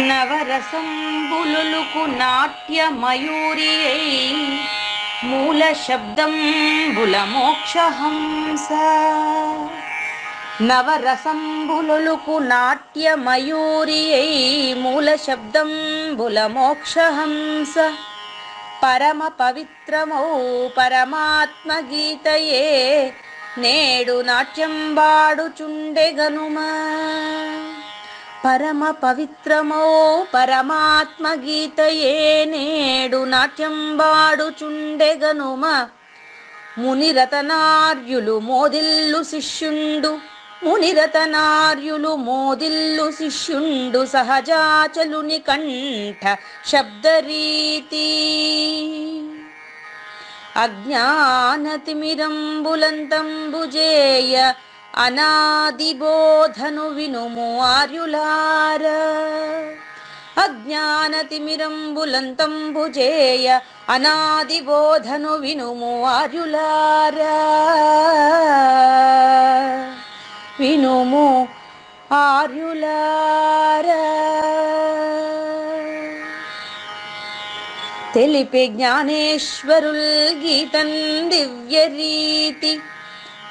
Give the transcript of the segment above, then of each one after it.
నవరసంబులుకు నాట్య మయూరియై మూల శబ్దంబుల మోక్షహంస. నవరసంబులుకు నాట్య మయూరియై మూల శబ్దంబుల మోక్షహంస. పరమ పవిత్రమౌ పరమాత్మ గీతయే నేడు నాట్యం బాడుచుండెగనుమా. పరమ పవిత్రమౌ పరమాత్మ గీతయే నేడు నాట్యం బాడుచుండెగనుమ. మునిరతనార్యులు మోదిల్లు శిష్యుండు, మునిరతనార్యులు మోదిల్లు శిష్యుండు సహజాచలుని కంఠ శబ్దరీతి. అజ్ఞానతిమిరంబులంతంబుజేయ అనాదిబోధను వినుము ఆర్యులార. అజ్ఞానతిమిరంబులంతంబుజేయ అనాదిబోధను వినుము ఆర్యులార. వినుము ఆర్యులార. తెలిపే జ్ఞానేశ్వరుల్ గీతన్ దివ్య రీతి.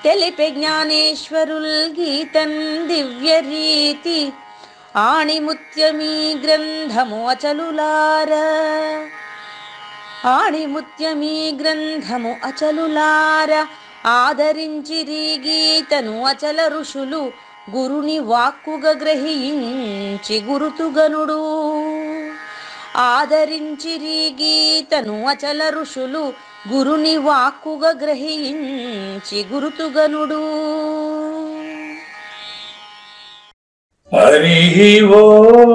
తెలిపే జ్ఞానేశ్వరుల్ గీతన్ దివ్య రీతి. ఆణిముత్యమీ గ్రంథము అచలులార. ఆణిముత్యమీ గ్రంథము అచలులార. ఆదరించిరి గీతను అచల ఋషులు గురుని వాక్కుగా గ్రహించి గురుతుగనుడు. ఆదరించిరి గీతను అచల ఋషులు గురుని వాక్కుగా గ్రహించి గురుతుగనుడు. హరి ఓం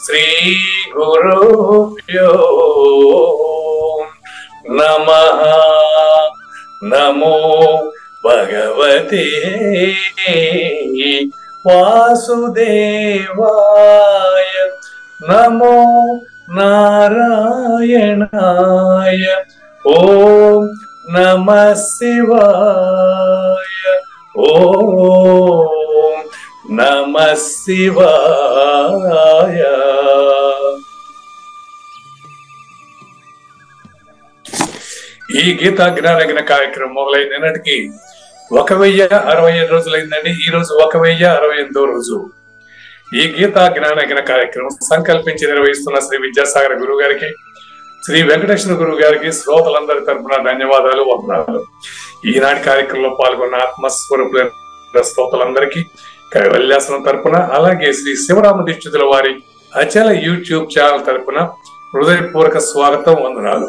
శ్రీ గురుభ్యో నమః. నమో భగవతే వాసుదేవాయ. నమో నారాయణాయ. ఓం నమః శివాయ. ఓం నమః శివాయ. ఈ గీతా జ్ఞానయజ్ఞ కార్యక్రమం మొదలైన నిన్నటికి 1065 రోజులైందండి. ఈ రోజు 1068వ రోజు. ఈ గీతా జ్ఞానయజ్ఞ కార్యక్రమం సంకల్పించి నిర్వహిస్తున్న శ్రీ విద్యాసాగర్ గురువు గారికి, శ్రీ వెంకటేశ్వర గురువు గారికి శ్రోతలందరి తరపున ధన్యవాదాలు, వందనాలు. ఈనాటి కార్యక్రమంలో పాల్గొన్న ఆత్మస్వరూపులైన శ్రోతలందరికీ కైవల్యాసనం తరపున, అలాగే శ్రీ శివరామ దీక్షితుల వారి అచల యూట్యూబ్ ఛానల్ తరపున హృదయపూర్వక స్వాగతం, వందనాలు.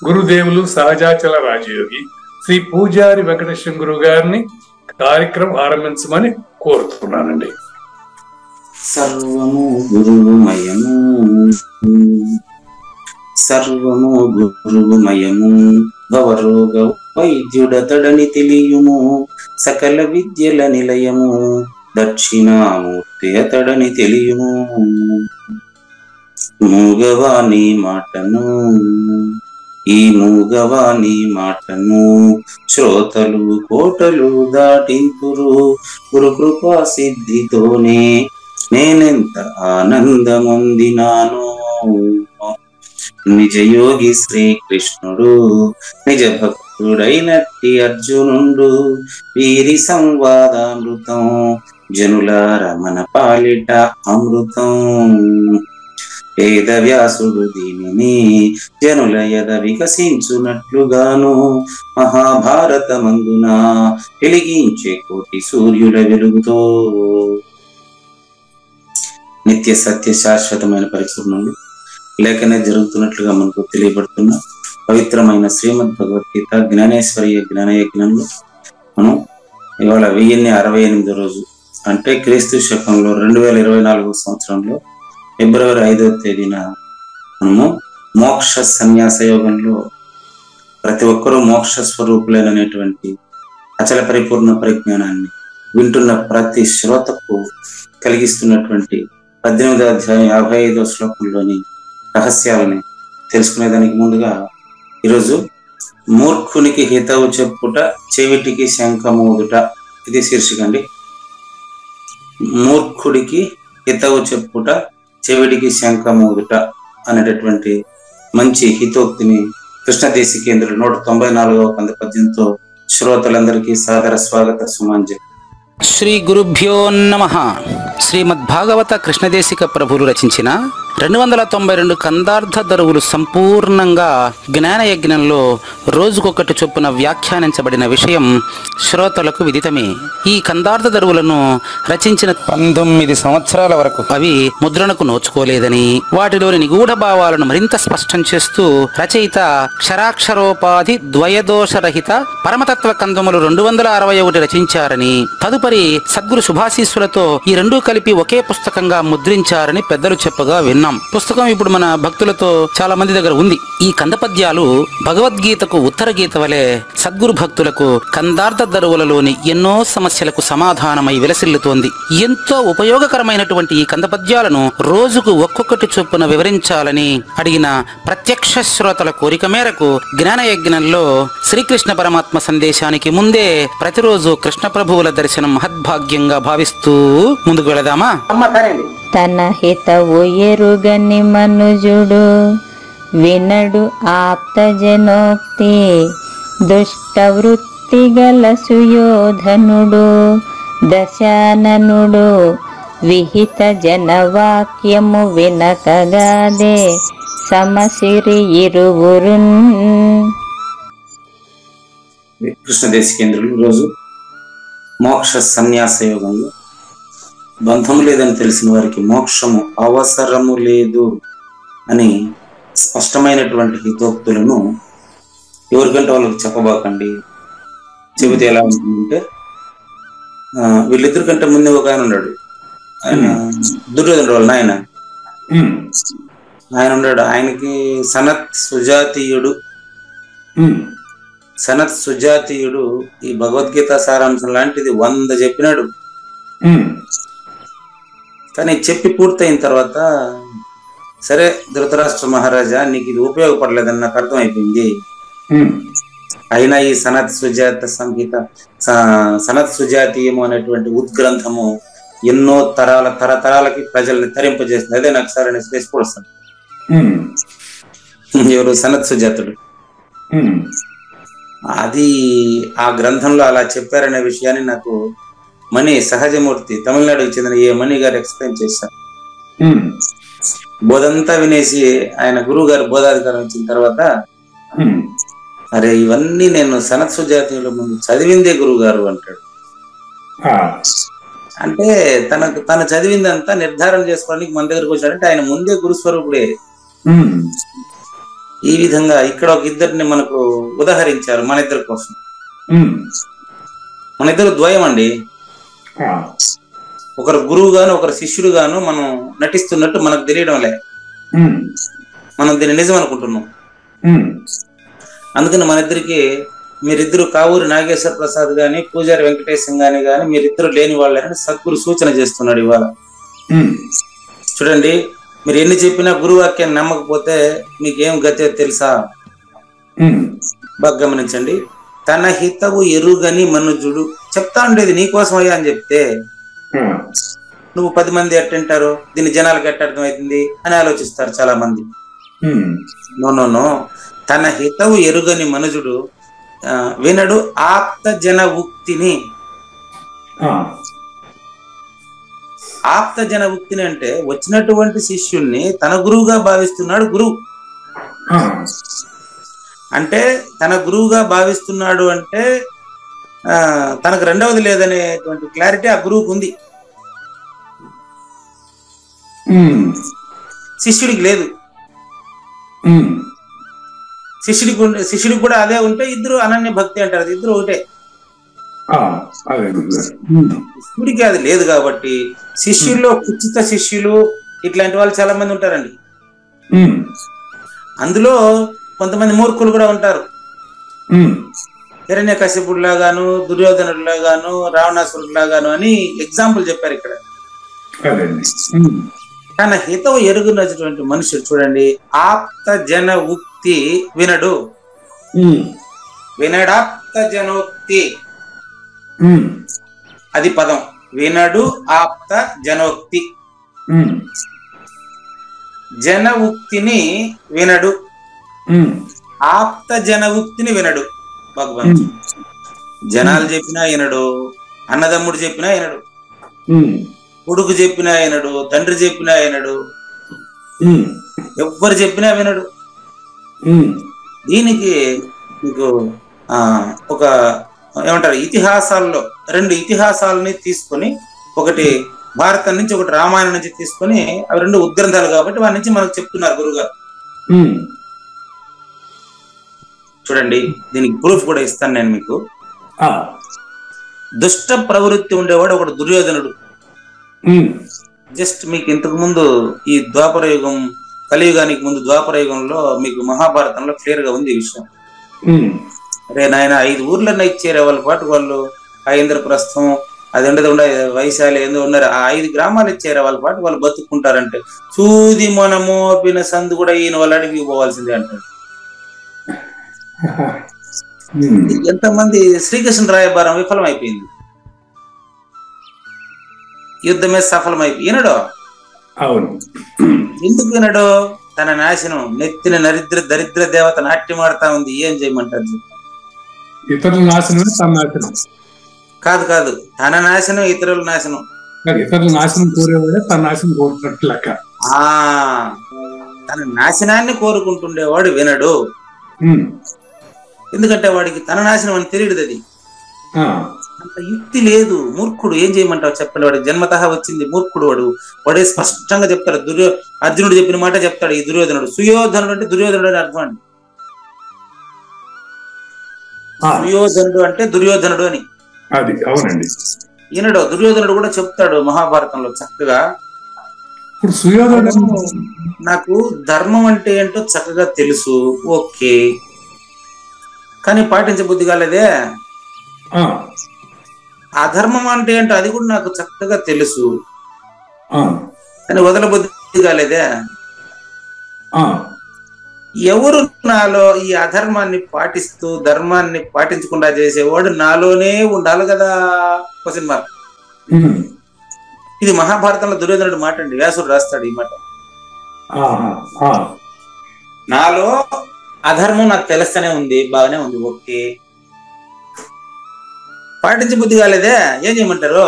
గురుదేవులు సహజాచల రాజయోగి శ్రీ పూజారి వెంకటేశ్వర గురువు గారిని కార్యక్రమం ఆరంభించమని కోరుతున్నానండి. సర్వము గురుమయము, సర్వము గురుమయము. భవరోగ వైద్యుడతడని తెలియుము, సకల విద్యల నిలయము. దక్షిణామూర్తి అతడని తెలియుము. మూగవాణి మాటను, ఈ మూగవాణి మాటను శ్రోతలు కోటలు దాటింతురు. గురు కృపా సిద్ధితోనే నేనెంత ఆనందమొందినాను. నిజయోగి శ్రీకృష్ణుడు నిజ భక్తుడైనట్టి అర్జునుడు. వీరి సంవాదామృతం జనులార మన పాలిట అమృతం. వేదవ్యాసుడు దీనిని జనుల యద వికసించునట్లుగాను మహాభారతమందున వెలిగించే కోటి సూర్యుల వెలుగుతో నిత్య సత్య శాశ్వతమైన పరిపూర్ణులు లేఖనే జరుగుతున్నట్లుగా మనకు తెలియబడుతున్న పవిత్రమైన శ్రీమద్ భగవద్గీత జ్ఞానేశ్వరీయ జ్ఞానయజ్ఞంలో మనం ఇవాళ 1068వ రోజు, అంటే క్రీస్తు శకంలో 2024 సంవత్సరంలో ఫిబ్రవరి 5వ తేదీన మనము మోక్ష సన్యాస యోగంలో ప్రతి ఒక్కరూ మోక్ష స్వరూపులైనటువంటి అచల పరిపూర్ణ పరిజ్ఞానాన్ని వింటున్న ప్రతి శ్రోతకు కలిగిస్తున్నటువంటి 18వ అధ్యాయం 55వ శ్లోకంలోని రహస్యాలని తెలుసుకునేదానికి ముందుగా ఈరోజు మూర్ఖునికి హితవు చెప్పుట చెవిటికి శంఖమోదుట, ఇది శీర్షిక అండి. మూర్ఖుడికి హితవు చెప్పుట, చెవిడికి శంఖమూదుట అనేటటువంటి మంచి హితోక్తిని కృష్ణదేశికేంద్రులు 194వ కంద పద్యంతో శ్రోతలందరికీ సాదర స్వాగత సుమాంజలి. శ్రీ గురుభ్యో నమః. శ్రీమద్భాగవత కృష్ణదేశిక ప్రభులు రచించిన 292 కందార్థ దరువులు సంపూర్ణంగా జ్ఞానయజ్ఞంలో రోజుకొకటి చొప్పున వ్యాఖ్యానించబడిన విషయం శ్రోతలకు విదితమే. ఈ కందార్థ దరువులను రచించిన 19 సంవత్సరాల వరకు అవి ముద్రణకు నోచుకోలేదని, వాటిలోని నిగూఢ భావాలను మరింత స్పష్టం చేస్తూ రచయిత క్షరాక్షరోపాధి ద్వయదోషరహిత పరమతత్వ కందములు 261 రచించారని, తదుపరి సద్గురు శుభాశీస్సులతో ఈ రెండూ కలిపి ఒకే పుస్తకంగా ముద్రించారని పెద్దలు చెప్పగా విన్నాం. పుస్తకం ఇప్పుడు మన భక్తులతో చాలా మంది దగ్గర ఉంది. ఈ కందపద్యాలు భగవద్గీతకు ఉత్తర గీత వలె సద్గురు భక్తులకు కందార్థ దరువులలోని ఎన్నో సమస్యలకు సమాధానమై విలసిల్లుతోంది. ఎంతో ఉపయోగకరమైనటువంటి ఈ కందపద్యాలను రోజుకు ఒక్కొక్కటి చొప్పున వివరించాలని అడిగిన ప్రత్యక్ష శ్రోతల కోరిక మేరకు జ్ఞానయజ్ఞంలో శ్రీకృష్ణ పరమాత్మ సందేశానికి ముందే ప్రతిరోజు కృష్ణ ప్రభువుల దర్శనం మహద్భాగ్యంగా భావిస్తూ ముందుకు వెళదామా? తన హితవు ఎరుగని మనుజుడు వినడు ఆప్తజనోక్తి, దుష్ట వృత్తి గల సుయోధనుడు దశాననుడు విహిత జనవాక్యము వినకగాదే సమసిరి ఇరువురున్. కృష్ణదేశికేంద్రులు రోజు మోక్ష సన్యాస యోగంలో బంధము లేదని తెలిసిన వారికి మోక్షము అవసరము లేదు అని స్పష్టమైనటువంటి హితోక్తులను ఎవరికంటే వాళ్ళకి చెప్పబాకండి. చెబితే ఎలా ఉంటుందంటే, వీళ్ళిద్దరి కంటే ముందే ఒక ఆయన ఉన్నాడు, ఆయన దుర్యోధనుడు వాళ్ళ నాయన. ఆయన ఉన్నాడు, ఆయనకి సనత్ సుజాతీయుడు ఈ భగవద్గీత సారాంశం లాంటిది 100 చెప్పినాడు. కానీ చెప్పి పూర్తయిన తర్వాత, సరే ధృతరాష్ట్ర మహారాజా, నీకు ఇది ఉపయోగపడలేదని నాకు అర్థమైపోయింది. అయినా ఈ సనత్ సుజాతీయము అనేటువంటి ఉద్గ్రంథము ఎన్నో తరతరాలకి ప్రజల్ని తరింపజేస్తుంది. అదే నాకు సరైన స్పేస్పోస్తాను. ఎవరు? సనత్ సుజాతుడు. అది ఆ గ్రంథంలో అలా చెప్పారనే విషయాన్ని నాకు మణి సహజమూర్తి, తమిళనాడుకి చెందిన ఏ మణి గారు ఎక్స్ప్లెయిన్ చేశారు. బోధంతా వినేసి ఆయన గురువు గారు బోధాధికారం ఇచ్చిన తర్వాత, అరే ఇవన్నీ నేను సనత్ సుజాతీయుల ముందు చదివిందే గురువు గారు అంటాడు. అంటే తను చదివిందంతా నిర్ధారణ చేసుకోవడానికి మన దగ్గరకు వచ్చాడంటే ఆయన ముందే గురుస్వరూపుడే. ఈ విధంగా ఇక్కడ ఒక ఇద్దరిని మనకు ఉదాహరించారు మన ఇద్దరి కోసం. మన ఇద్దరు ద్వయం అండి. ఒకరు గురువు గాను ఒకరు శిష్యుడు గాను మనం నటిస్తున్నట్టు మనకు తెలియడం లే, మనం దీన్ని నిజం అనుకుంటున్నాం. అందుకని మన ఇద్దరికి మీరిద్దరు కావూరి నాగేశ్వర ప్రసాద్ గాని పూజారి వెంకటేశం గాని మీరిద్దరు లేని వాళ్ళని సద్గురు సూచన చేస్తున్నాడు ఇవాళ. చూడండి, మీరు ఎన్ని చెప్పినా గురువాక్యాన్ని నమ్మకపోతే మీకేం గతే తెలుసా? బాగా గమనించండి. తన హితవు ఎరుగని మనుజుడు, చెప్తా ఉండేది నీకోసం అయ్యా అని చెప్తే నువ్వు 10 మంది ఎట్టంటారు, దీన్ని జనాలకు ఎట్ట అర్థమవుతుంది అని ఆలోచిస్తారు చాలా మంది. నో, తన హితవు ఎరుగని మనుజుడు వినడు ఆప్త జన ఉక్తిని. ఆప్త జన ఉక్తిని అంటే వచ్చినటువంటి శిష్యుల్ని తన గురువుగా భావిస్తున్నాడు గురువు. అంటే తన గురువుగా భావిస్తున్నాడు అంటే తనకు రెండవది లేదనేటువంటి క్లారిటీ ఆ గురువుకు ఉంది, శిష్యుడికి లేదు. శిష్యుడికి కూడా అదే ఉంటే ఇద్దరు అనన్య భక్తి అంటారు, ఇద్దరు ఒకటే. శిష్యుడికి అది లేదు కాబట్టి శిష్యుల్లో కుచిత శిష్యులు ఇట్లాంటి వాళ్ళు చాలా మంది ఉంటారండి. అందులో కొంతమంది మూర్ఖులు కూడా ఉంటారు. హిరణ్యకశిపుడిలాగాను దుర్యోధనుడిలాగాను రావణాసురుడిలాగాను అని ఎగ్జాంపుల్ చెప్పారు ఇక్కడ. తన హితవు ఎరుగునటువంటి మనుషులు చూడండి, ఆప్త జన ఉక్తి వినడు. వినడాప్త జనోక్తి అది పదం. వినడు ఆప్త జనోక్తి. జన ఉక్తిని వినడు, ఆప్త జన ఉక్తిని వినడు భగవంతుడు. జనాలు చెప్పినా వినడు, అన్నదమ్ముడు చెప్పినా వినడు, కొడుకు చెప్పినా వినడు, తండ్రి చెప్పినా వినడు, ఎవ్వరు చెప్పినా వినడు. దీనికి మీకు ఒక ఏమంటారు, ఇతిహాసాల్లో 2 ఇతిహాసాలని తీసుకొని, ఒకటి భారతం నుంచి ఒకటి రామాయణం నుంచి తీసుకొని, అవి 2 ఉద్గ్రంథాలు కాబట్టి వాటి నుంచి మనకు చెప్తున్నారు గురుగారు. చూడండి, దీనికి ప్రూఫ్ కూడా ఇస్తాను నేను మీకు. దుష్ట ప్రవృత్తి ఉండేవాడు ఒకడు దుర్యోధనుడు. జస్ట్ మీకు ఇంతకు ముందు ఈ ద్వాపర యుగం, కలియుగానికి ముందు ద్వాపర యుగంలో మీకు మహాభారతంలో క్లియర్ గా ఉంది ఈ విషయం. అరే నాయన, 5 ఊర్లన్నా ఇచ్చారు వాళ్ళ పాటు వాళ్ళు. ఆ ఇంద్రప్రస్థం అది ఉండదు, వైశాలి ఏందో ఉన్నారు, ఆ 5 గ్రామాలు ఇచ్చారు వాళ్ళ పాటు వాళ్ళు బతుక్కుంటారంటే, చూది మన మోపిన సందు కూడా ఈయన వాళ్ళ అడిగి పోవాల్సిందే అంటారు. ఎంతమంది శ్రీకృష్ణ రాయబారం విఫలం అయిపోయింది, యుద్ధమే సఫలమైపోయి. వినడు. ఎందుకు వినడు? తన నాశనం నెత్తిన దరిద్ర దేవత నాట్యం ఆడుతా ఉంది. ఏం చేయమంటారు? ఇతరుల నాశనమే తన నాశనం కాదు, కాదు, తన నాశనం ఇతరుల నాశనం. ఇతరుల నాశనం కోరేవాడే తన నాశనం కోరుతున్నట్టు లెక్క. తన నాశనాన్ని కోరుకుంటుండేవాడు వినడు. ఎందుకంటే వాడికి తన నాశనం అని తెలియదు. అది అంత యుక్తి లేదు. మూర్ఖుడు. ఏం చేయమంటావు చెప్పండి? వాడికి జన్మతః వచ్చింది మూర్ఖుడు. వాడే స్పష్టంగా చెప్తాడు. అర్జునుడు చెప్పిన మాట చెప్తాడు ఈ దుర్యోధనుడు. సుయోధనుడు అంటే దుర్యోధనుడు అని అర్థం అండి. సుయోధనుడు అంటే దుర్యోధనుడు అని. అది అవునండి. ఈయనడు దుర్యోధనుడు కూడా చెప్తాడు మహాభారతంలో చక్కగా. ఇప్పుడు సుయోధనుడు నాకు ధర్మం అంటే ఏంటో చక్కగా తెలుసు, ఓకే, కానీ పాటించబుద్ధి కాలేదే. అధర్మం అంటే ఏంటో అది కూడా నాకు చక్కగా తెలుసు, కానీ వదలబుద్ధి కాలేదే. ఎవరు నాలో ఈ అధర్మాన్ని పాటిస్తూ ధర్మాన్ని పాటించకుండా చేసేవాడు నాలోనే ఉండాలి కదా? Question mark. ఇది మహాభారతంలో దుర్యోధనుడు మాట అండి. వ్యాసుడు రాస్తాడు ఈ మాట. నాలో అధర్మం నాకు తెలుస్తూనే ఉంది, బాగానే ఉంది, ఓకే, పాటించే బుద్ధి కాలేదే. ఏం చేయమంటారు?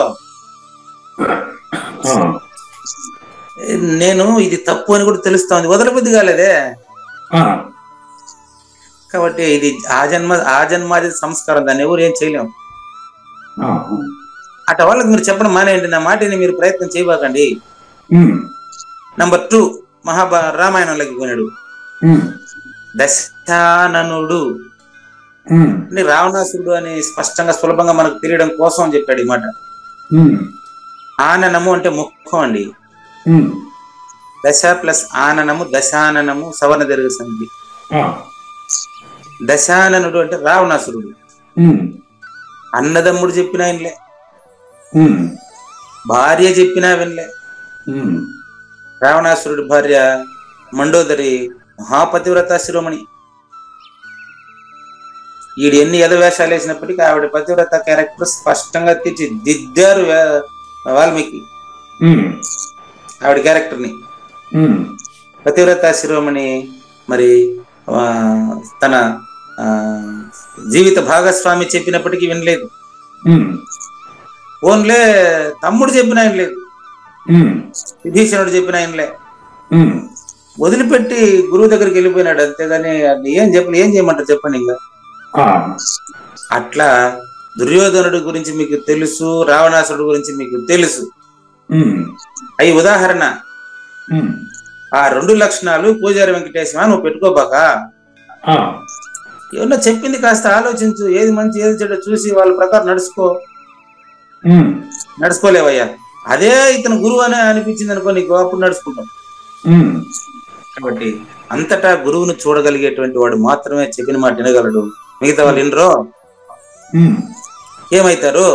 నేను ఇది తప్పు అని కూడా తెలుస్తా ఉంది, వదలబుద్ధి కాలేదే. కాబట్టి ఇది ఆజన్మాది సంస్కారం, దాన్ని ఎవరు ఏం చేయలేము. అట వాళ్ళకి మీరు చెప్పడం మానేయండి. నా మాటని మీరు ప్రయత్నం చేయబాకండి. నంబర్ 2, రామాయణంలోకి పోయినాడు దశాననుడు అని, రావణాసురుడు అని స్పష్టంగా సులభంగా మనకు తెలియడం కోసం అని చెప్పాడు ఈ మాట. ఆననము అంటే ముఖం అండి. దశ ప్లస్ ఆననము, దశాననము, సవర్ణ దీర్ఘ సంధి. దశాననుడు అంటే రావణాసురుడు. అన్నదమ్ముడు చెప్పినా వినలే, భార్య చెప్పినా వినలే. రావణాసురుడి భార్య మండోదరి మహాపతివ్రత శిరోమణి. ఈడు ఎన్ని యథవేషాలు వేసినప్పటికీ ఆవిడ పతివ్రత క్యారెక్టర్ స్పష్టంగా తీర్చిదిద్దారు వాల్మీకి ఆవిడ క్యారెక్టర్ ని. పతివ్రత శిరోమణి మరి తన జీవిత భాగస్వామి చెప్పినప్పటికీ వినలేదు. ఓన్లే తమ్ముడు చెప్పినా వినలేదు, విభీషణుడు చెప్పినా వినలే. వదిలిపెట్టి గురువు దగ్గరికి వెళ్ళిపోయినాడు. అంతేగాని ఏం చేయమంటారు చెప్పండి ఇంకా. అట్లా దుర్యోధనుడి గురించి మీకు తెలుసు, రావణాసురుడు గురించి మీకు తెలుసు. అవి ఉదాహరణ. ఆ 2 లక్షణాలు పూజారి వెంకటేశ్వర నువ్వు పెట్టుకోబాక. ఏమన్నా చెప్పింది కాస్త ఆలోచించు, ఏది మంచి ఏది చెడు చూసి వాళ్ళ ప్రకారం నడుచుకోలేవయ్యా. అదే ఇతను గురువు అని అనిపించింది అనుకో నీకు, అప్పుడు నడుచుకుంటాం. కాబట్టి అంతటా గురువును చూడగలిగేటువంటి వాడు మాత్రమే చెప్పిన మాట వినగలడు. మిగతా వాళ్ళు వినరో ఏమైతారు?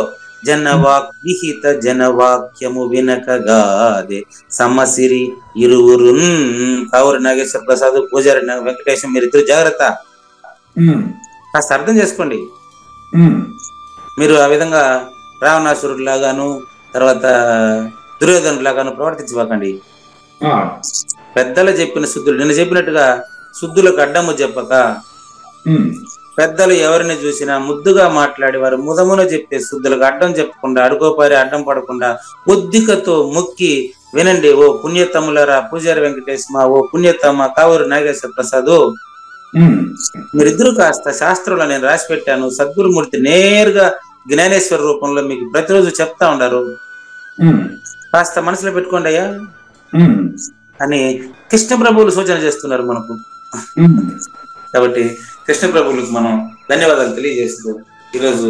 విహిత జనవాక్యము వినకగాదే సమసిరి ఇరువురు. కావూరి నాగేశ్వర ప్రసాద్, పూజారి వెంకటేశం, మీరు ఇద్దరు జాగ్రత్త. కాస్త అర్థం చేసుకోండి. మీరు ఆ విధంగా రావణాసురుడు లాగాను తర్వాత దుర్యోధనులాగా ప్రవర్తించబాకండి. పెద్దలు చెప్పిన శుద్ధులు, నిన్న చెప్పినట్టుగా శుద్ధులకు అడ్డము చెప్పక, పెద్దలు ఎవరిని చూసినా ముద్దుగా మాట్లాడి వారు ముదమున చెప్పే శుద్ధులకు అడ్డం చెప్పకుండా, అడుకోపారి అడ్డం పడకుండా బుద్ధికతో మొక్కి వినండి. ఓ పుణ్యతములరా పూజారి వెంకటేశ్వర, ఓ పుణ్యతమ్మ కావూరు నాగేశ్వర ప్రసాద్, మీరిద్దరు కాస్త శాస్త్రంలో నేను రాసి పెట్టాను, సద్గురుమూర్తి నేరుగా జ్ఞానేశ్వర రూపంలో మీకు ప్రతిరోజు చెప్తా ఉండారు, కాస్త మనసులో పెట్టుకోండి అయ్యా అని కృష్ణ ప్రభువులు సూచన చేస్తున్నారు మనకు. కాబట్టి కృష్ణ ప్రభువులకు మనం ధన్యవాదాలు తెలియజేస్తూ ఈరోజు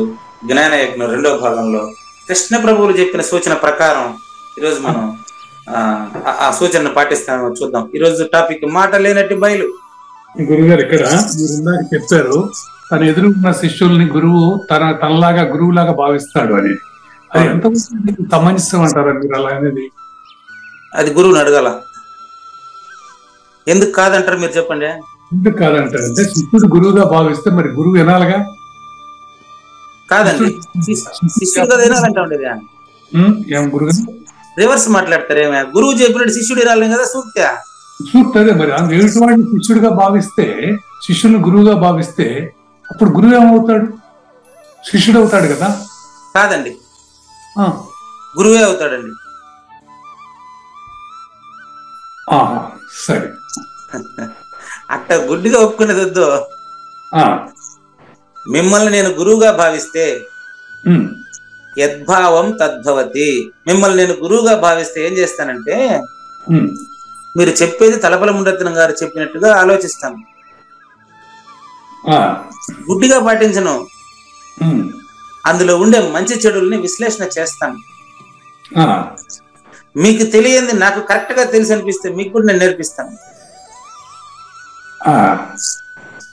జ్ఞానయజ్ఞం 2వ భాగంలో కృష్ణ ప్రభువులు చెప్పిన సూచన ప్రకారం ఈరోజు మనం ఆ సూచనను పాటిస్తామో చూద్దాం. ఈరోజు టాపిక్ మాట లేనట్టు బయలు. గురుగారు, ఇక్కడ మీరు చెప్పారు తన ఎదురున్న శిష్యుల్ని గురువు తనలాగా గురువులాగా భావిస్తాడు అని. అది ఎంత సమంజసం అంటారా మీరు అలా అనేది? అది గురువుని అడగాల. ఎందుకు కాదంటారు మీరు చెప్పండి. ఎందుకు కాదంటారు అంటే శిష్యుడు గురువుగా భావిస్తే మరి గురువు వినాలిగా. కాదండి, శిష్యుడు కదా వినాలంటా ఉండేది. ఏం గురుగారు రివర్స్ మాట్లాడతారేమే, గురువు చెప్పినట్టు శిష్యుడు వినాలి కదా. సూక్తి అదే మరి ఎదుటివాడిని శిష్యుడిగా భావిస్తే, శిష్యుని గురువుగా భావిస్తే అప్పుడు గురువు ఏమవుతాడు? శిష్యుడు అవుతాడు కదా. కాదండి, గురువే అవుతాడండి. సరే, అట్ట గుడ్డిగా ఒప్పుకునేది వద్దు. మిమ్మల్ని నేను గురువుగా భావిస్తే యద్భావం తద్భవతి. మిమ్మల్ని నేను గురువుగా భావిస్తే ఏం చేస్తానంటే, మీరు చెప్పేది తలపల ముండరత్నం గారు చెప్పినట్టుగా ఆలోచిస్తాను, గుడ్డిగా పాటించను, అందులో ఉండే మంచి చెడుల్ని విశ్లేషణ చేస్తాను. మీకు తెలియంది నాకు కరెక్ట్ గా తెలిసి అనిపిస్తే మీకు కూడా నేను నేర్పిస్తాను.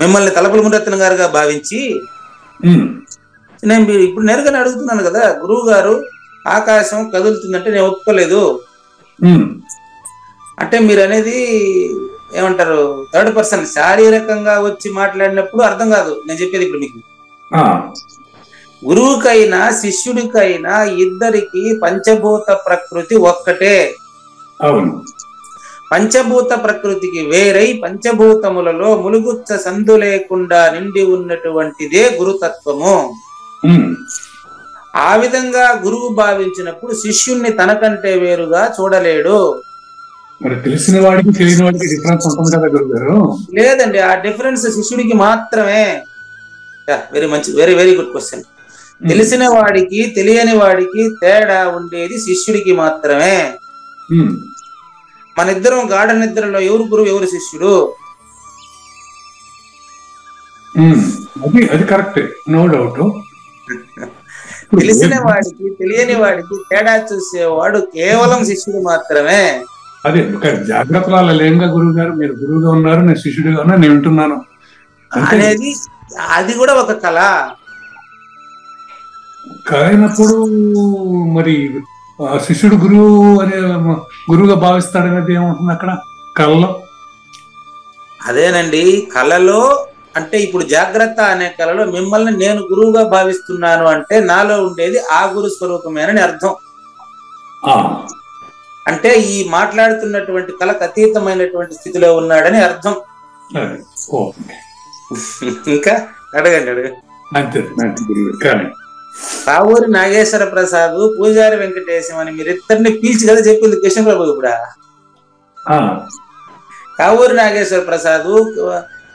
మిమ్మల్ని తలపల ముండరత్నం గారుగా భావించి నేను ఇప్పుడు నేరుగానే అడుగుతున్నాను కదా, గురువు గారు ఆకాశం కదులుతుందంటే నేను ఒప్పుకోలేదు అంటే మీరు అనేది ఏమంటారు, థర్డ్ పర్సన్ శారీరకంగా వచ్చి మాట్లాడినప్పుడు అర్థం కాదు నేను చెప్పేది. ఇప్పుడు మీకు గురువుకైనా శిష్యుడికైనా ఇద్దరికి పంచభూత ప్రకృతి ఒక్కటే. పంచభూత ప్రకృతికి వేరై పంచభూతములలో ములుగుచ్చ సందు లేకుండా నిండి ఉన్నటువంటిదే గురుతత్వము. ఆ విధంగా గురువు భావించినప్పుడు శిష్యుణ్ణి తనకంటే వేరుగా చూడలేడు. మరి తెలిసిన వాడికి తెలియని వాడికి డిఫరెన్స్ ఉంటుంది కదా గురుగారు? లేదండి, ఆ డిఫరెన్స్ శిష్యుడికి మాత్రమే. వెరీ మంచి, వెరీ వెరీ గుడ్ క్వశ్చన్. తెలిసిన వాడికి తెలియని వాడికి తేడా ఉండేది శిష్యుడికి మాత్రమే. మన ఇద్దరం గాఢ నిద్రలో ఎవరు గురువు ఎవరు శిష్యుడు? అది కరెక్ట్, నో డౌట్. తెలిసిన వాడికి తెలియని వాడికి తేడా చూసేవాడు కేవలం శిష్యుడు మాత్రమే. అదే జాగ్రత్తలు లేంగా గురువు గారు, మీరు గురువుగా ఉన్నారు, నేను శిష్యుడిగా ఉన్నా, నేను వింటున్నాను అనేది అది కూడా ఒక కళ. అయినప్పుడు మరి శిష్యుడు గురువు అనే గురువుగా భావిస్తాడనేది ఏముంటుంది అక్కడ కళలో? అదేనండి, కళలో అంటే ఇప్పుడు జాగ్రత్త అనే కళలో మిమ్మల్ని నేను గురువుగా భావిస్తున్నాను అంటే నాలో ఉండేది ఆ గురు స్వరూపమేనని అర్థం. అంటే ఈ మాట్లాడుతున్నటువంటి కళకు అతీతమైనటువంటి స్థితిలో ఉన్నాడని అర్థం. ఇంకా అడగండి. కావూరి నాగేశ్వర ప్రసాద్, పూజారి వెంకటేశం అని మీరిద్దరిని పీల్చి కదా చెప్పింది కృష్ణ ప్రభు. ఇప్పుడు కావూరి నాగేశ్వర ప్రసాద్,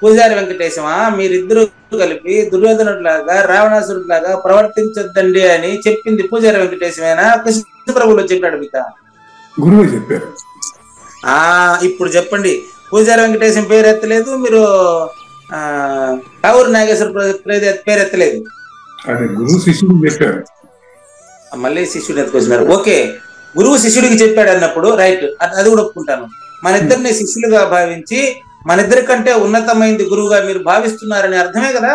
పూజారి వెంకటేశమా మీరిద్దరు కలిపి దుర్యోధనుడిలాగా రావణాసురుడిలాగా ప్రవర్తించొద్దండి అని చెప్పింది పూజారి వెంకటేశమేనా కృష్ణ ప్రభులో చెప్పాడు మీక? గురువు చెప్పారు. ఇప్పుడు చెప్పండి, పూజారి వెంకటేశం పేరు ఎత్తలేదు, మీరు కావూరి నాగేశ్వర పేరు ఎత్తలేదు. మళ్ళీ శిష్యుడు ఎత్తుకొచ్చినారు. ఓకే, గురువు శిష్యుడికి చెప్పాడు అన్నప్పుడు రైట్, అది కూడా ఒప్పుకుంటాను. మన ఇద్దరిని శిష్యులుగా భావించి మన ఇద్దరి కంటే ఉన్నతమైంది గురువుగా మీరు భావిస్తున్నారని అర్థమే కదా.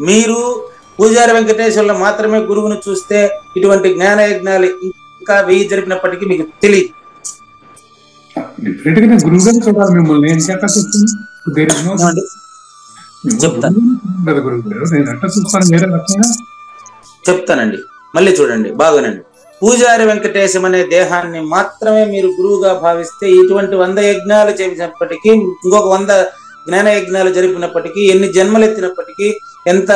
మీరు పూజారి వెంకటేశ్వర్లో మాత్రమే గురువును చూస్తే ఇటువంటి జ్ఞాన యజ్ఞాలు ఇంకా 1000 జరిపినప్పటికీ మీకు తెలియదు. చెప్తానండి. మళ్ళీ చూడండి బాగునండి. పూజారి వెంకటేశం అనే దేహాన్ని మాత్రమే మీరు గురువుగా భావిస్తే ఇటువంటి 100 యజ్ఞాలు చేసినప్పటికీ, ఇంకొక 100 జ్ఞాన యజ్ఞాలు జరిపినప్పటికీ, ఎన్ని జన్మలెత్తినప్పటికీ, ఎంత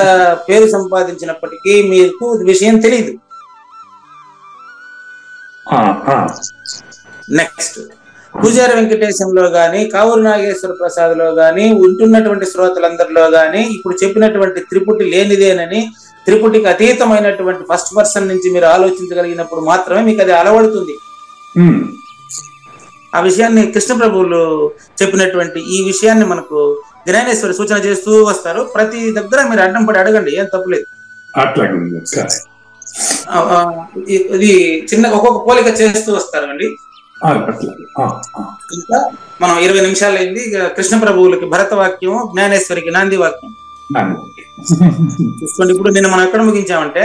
పేరు సంపాదించినప్పటికీ మీకు విషయం తెలియదు. నెక్స్ట్, పూజారి వెంకటేశంలో గాని, కావూరు నాగేశ్వర ప్రసాద్ లో గాని, ఉంటున్నటువంటి శ్రోతలందరిలో గాని ఇప్పుడు చెప్పినటువంటి త్రిపుటి లేనిదేనని, త్రిపుటికి అతీతమైనటువంటి ఫస్ట్ పర్సన్ నుంచి మీరు ఆలోచించగలిగినప్పుడు మాత్రమే మీకు అది అలవడుతుంది. ఆ విషయాన్ని కృష్ణ ప్రభువులు చెప్పినటువంటి ఈ విషయాన్ని మనకు జ్ఞానేశ్వరి సూచన చేస్తూ వస్తారు. ప్రతి దగ్గర మీరు అడ్డం పడి అడగండి, ఏం తప్పులేదు. ఇది చిన్న ఒక్కొక్క పోలిక చేస్తూ వస్తారండి. ఇంకా మనం 20 నిమిషాలు అయింది. కృష్ణ ప్రభువులకి భరత వాక్యం, జ్ఞానేశ్వరికి నాంది వాక్యం చూసుకోండి. ఇప్పుడు నిన్న మనం ఎక్కడ ముగించామంటే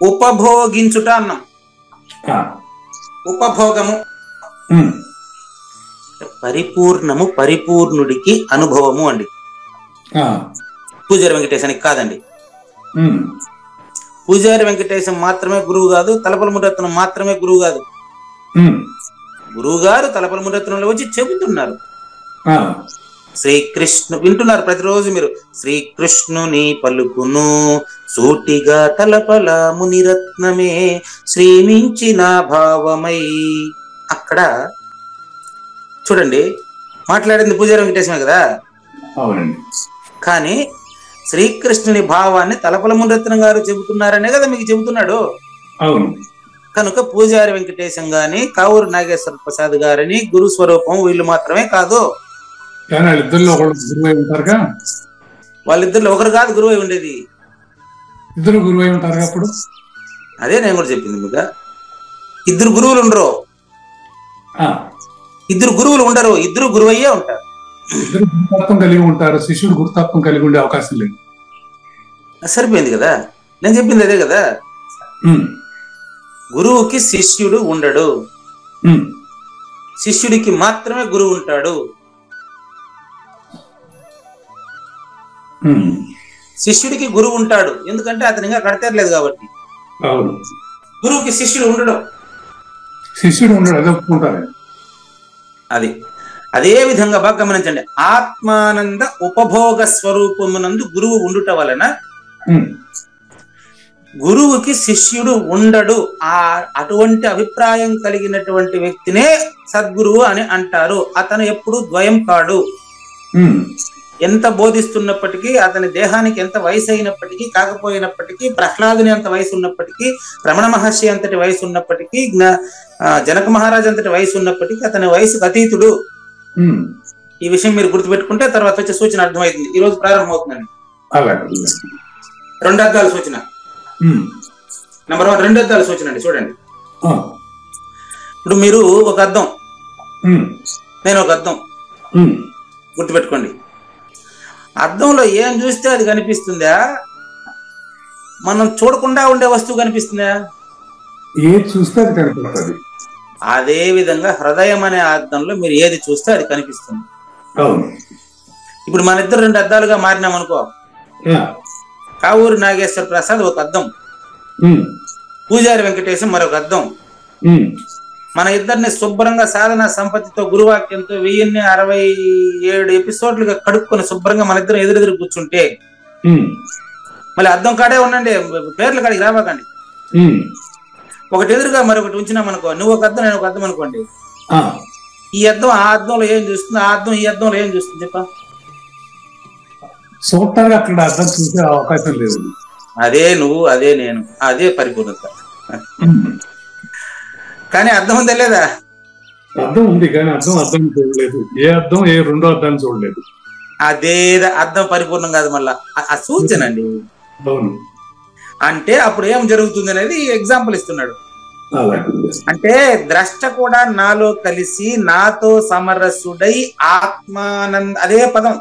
ఉపభోగించుట అన్నాం. ఉపభోగము పరిపూర్ణము, పరిపూర్ణుడికి అనుభవము అండి. పూజారి వెంకటేశానికి కాదండి. పూజారి వెంకటేశం మాత్రమే గురువు కాదు, తలపల మురత్నం మాత్రమే గురువు కాదు. గురువు గారు తలపల మురత్నంలో వచ్చి చెబుతున్నారు. శ్రీకృష్ణు వింటున్నారు ప్రతిరోజు మీరు. శ్రీకృష్ణుని పలుకును సూటిగా తలపల మునిరత్నమే శ్రీమించిన భావమై. అక్కడ చూడండి, మాట్లాడింది పూజారి వెంకటేశమే కదా. కానీ శ్రీకృష్ణుని భావాన్ని తలపల మునిరత్నం గారు చెబుతున్నారనే కదా మీకు చెబుతున్నాడు. కనుక పూజారి వెంకటేశం గాని, కావూరు నాగేశ్వర ప్రసాద్ గారిని గురు స్వరూపం వీళ్ళు మాత్రమే కాదు. వాళ్ళిద్దరిలో ఒకరు కాదు గురువై ఉండేది, ఇద్దరు గురువై ఉంటారు. అప్పుడు అదే నేను కూడా చెప్పింది మీకు. ఇద్దరు గురువులు ఉండరు, ఇద్దరు గురువులు ఉండరు, ఇద్దరు గురువయ్యే ఉంటారు. ఇద్దరు గురుతత్వం కలిగి ఉంటారు, శిష్యుడు గురుతత్వం కలిగి ఉండే అవకాశం లేదు. సరిపోయింది కదా, నేను చెప్పింది అదే కదా. గురువుకి శిష్యుడు ఉండడు, శిష్యుడికి మాత్రమే గురువు ఉంటాడు. శిష్యుడికి గురువు ఉంటాడు, ఎందుకంటే అతను ఇంకా కడతేరలేదు కాబట్టి. గురువుకి శిష్యుడు ఉండడు, శిష్యుడు ఉండడు, అదే ఒప్పుకుంటారు. అది అదే విధంగా బాగా గమనించండి. ఆత్మానంద ఉపభోగ స్వరూపమునందు గురువు ఉండుట వలన గురువుకి శిష్యుడు ఉండడు. అటువంటి అభిప్రాయం కలిగినటువంటి వ్యక్తినే సద్గురువు అని అంటారు. అతను ఎప్పుడు ద్వయం కాడు. ఎంత బోధిస్తున్నప్పటికీ, అతని దేహానికి ఎంత వయసు అయినప్పటికీ, కాకపోయినప్పటికీ, ప్రహ్లాదుని అంత వయసు ఉన్నప్పటికీ, రమణ మహర్షి అంతటి వయసు ఉన్నప్పటికీ, జనక మహారాజు అంతటి వయసు ఉన్నప్పటికీ అతని వయసుకు అతీతుడు. ఈ విషయం మీరు గుర్తుపెట్టుకుంటే తర్వాత వచ్చే సూచన అర్థమవుతుంది. ఈ రోజు ప్రారంభమవుతుందండి. 2 అర్థాల సూచన. నెంబర్ 1 2 అర్థాల సూచన అండి. చూడండి, ఇప్పుడు మీరు ఒక అర్థం, నేను ఒక అర్థం, గుర్తుపెట్టుకోండి. అర్థంలో ఏం చూస్తే అది కనిపిస్తుందా, మనం చూడకుండా ఉండే వస్తువు కనిపిస్తుందా? ఏది చూస్తే అది కనిపిస్తుంది. అదే విధంగా హృదయం అనే అర్థంలో మీరు ఏది చూస్తే అది కనిపిస్తుంది. ఇప్పుడు మన ఇద్దరు 2 అర్థాలుగా మారినాం అనుకో. కావూరు నాగేశ్వర ప్రసాద్ ఒక అర్థం, పూజారి వెంకటేశం మరొక అర్థం. మన ఇద్దరిని శుభ్రంగా సాధన సంపత్తితో గురువాక్యంతో 1067 ఎపిసోడ్లుగా కడుక్కొని శుభ్రంగా మన ఇద్దరు ఎదురెదురు కూర్చుంటే, మళ్ళీ అర్థం కాడే ఉండండి, పేర్లు కాడికి రాబాకండి. ఒకటి ఎదురుగా మరొకటి ఉంచినామనుకో, నువ్వు ఒక అర్థం నేను ఒక అర్థం అనుకోండి. ఈ అర్థం ఆ అర్థంలో ఏం చూస్తుంది, ఆ అర్థం ఈ అర్థంలో ఏం చూస్తుంది చెప్ప? చూడటానికి అక్కడ అర్థం చూసే అవకాశం లేదు. అదే నువ్వు, అదే నేను, అదే పరిపూర్ణత. కానీ అర్థం ఉందా లేదా? అర్థం ఉంది, కానీ అర్థం చూడలేదు. ఏ అర్థం ఏ రెండో అర్థాన్ని చూడలేదు. అదే అర్థం పరిపూర్ణం కాదు, మళ్ళా ఆ సూచన అండి. అంటే అప్పుడు ఏం జరుగుతుంది అనేది ఎగ్జాంపుల్ ఇస్తున్నాడు. అంటే ద్రష్ట కూడా నాలో కలిసి నాతో సమరసుడై ఆత్మానంద, అదే పదం,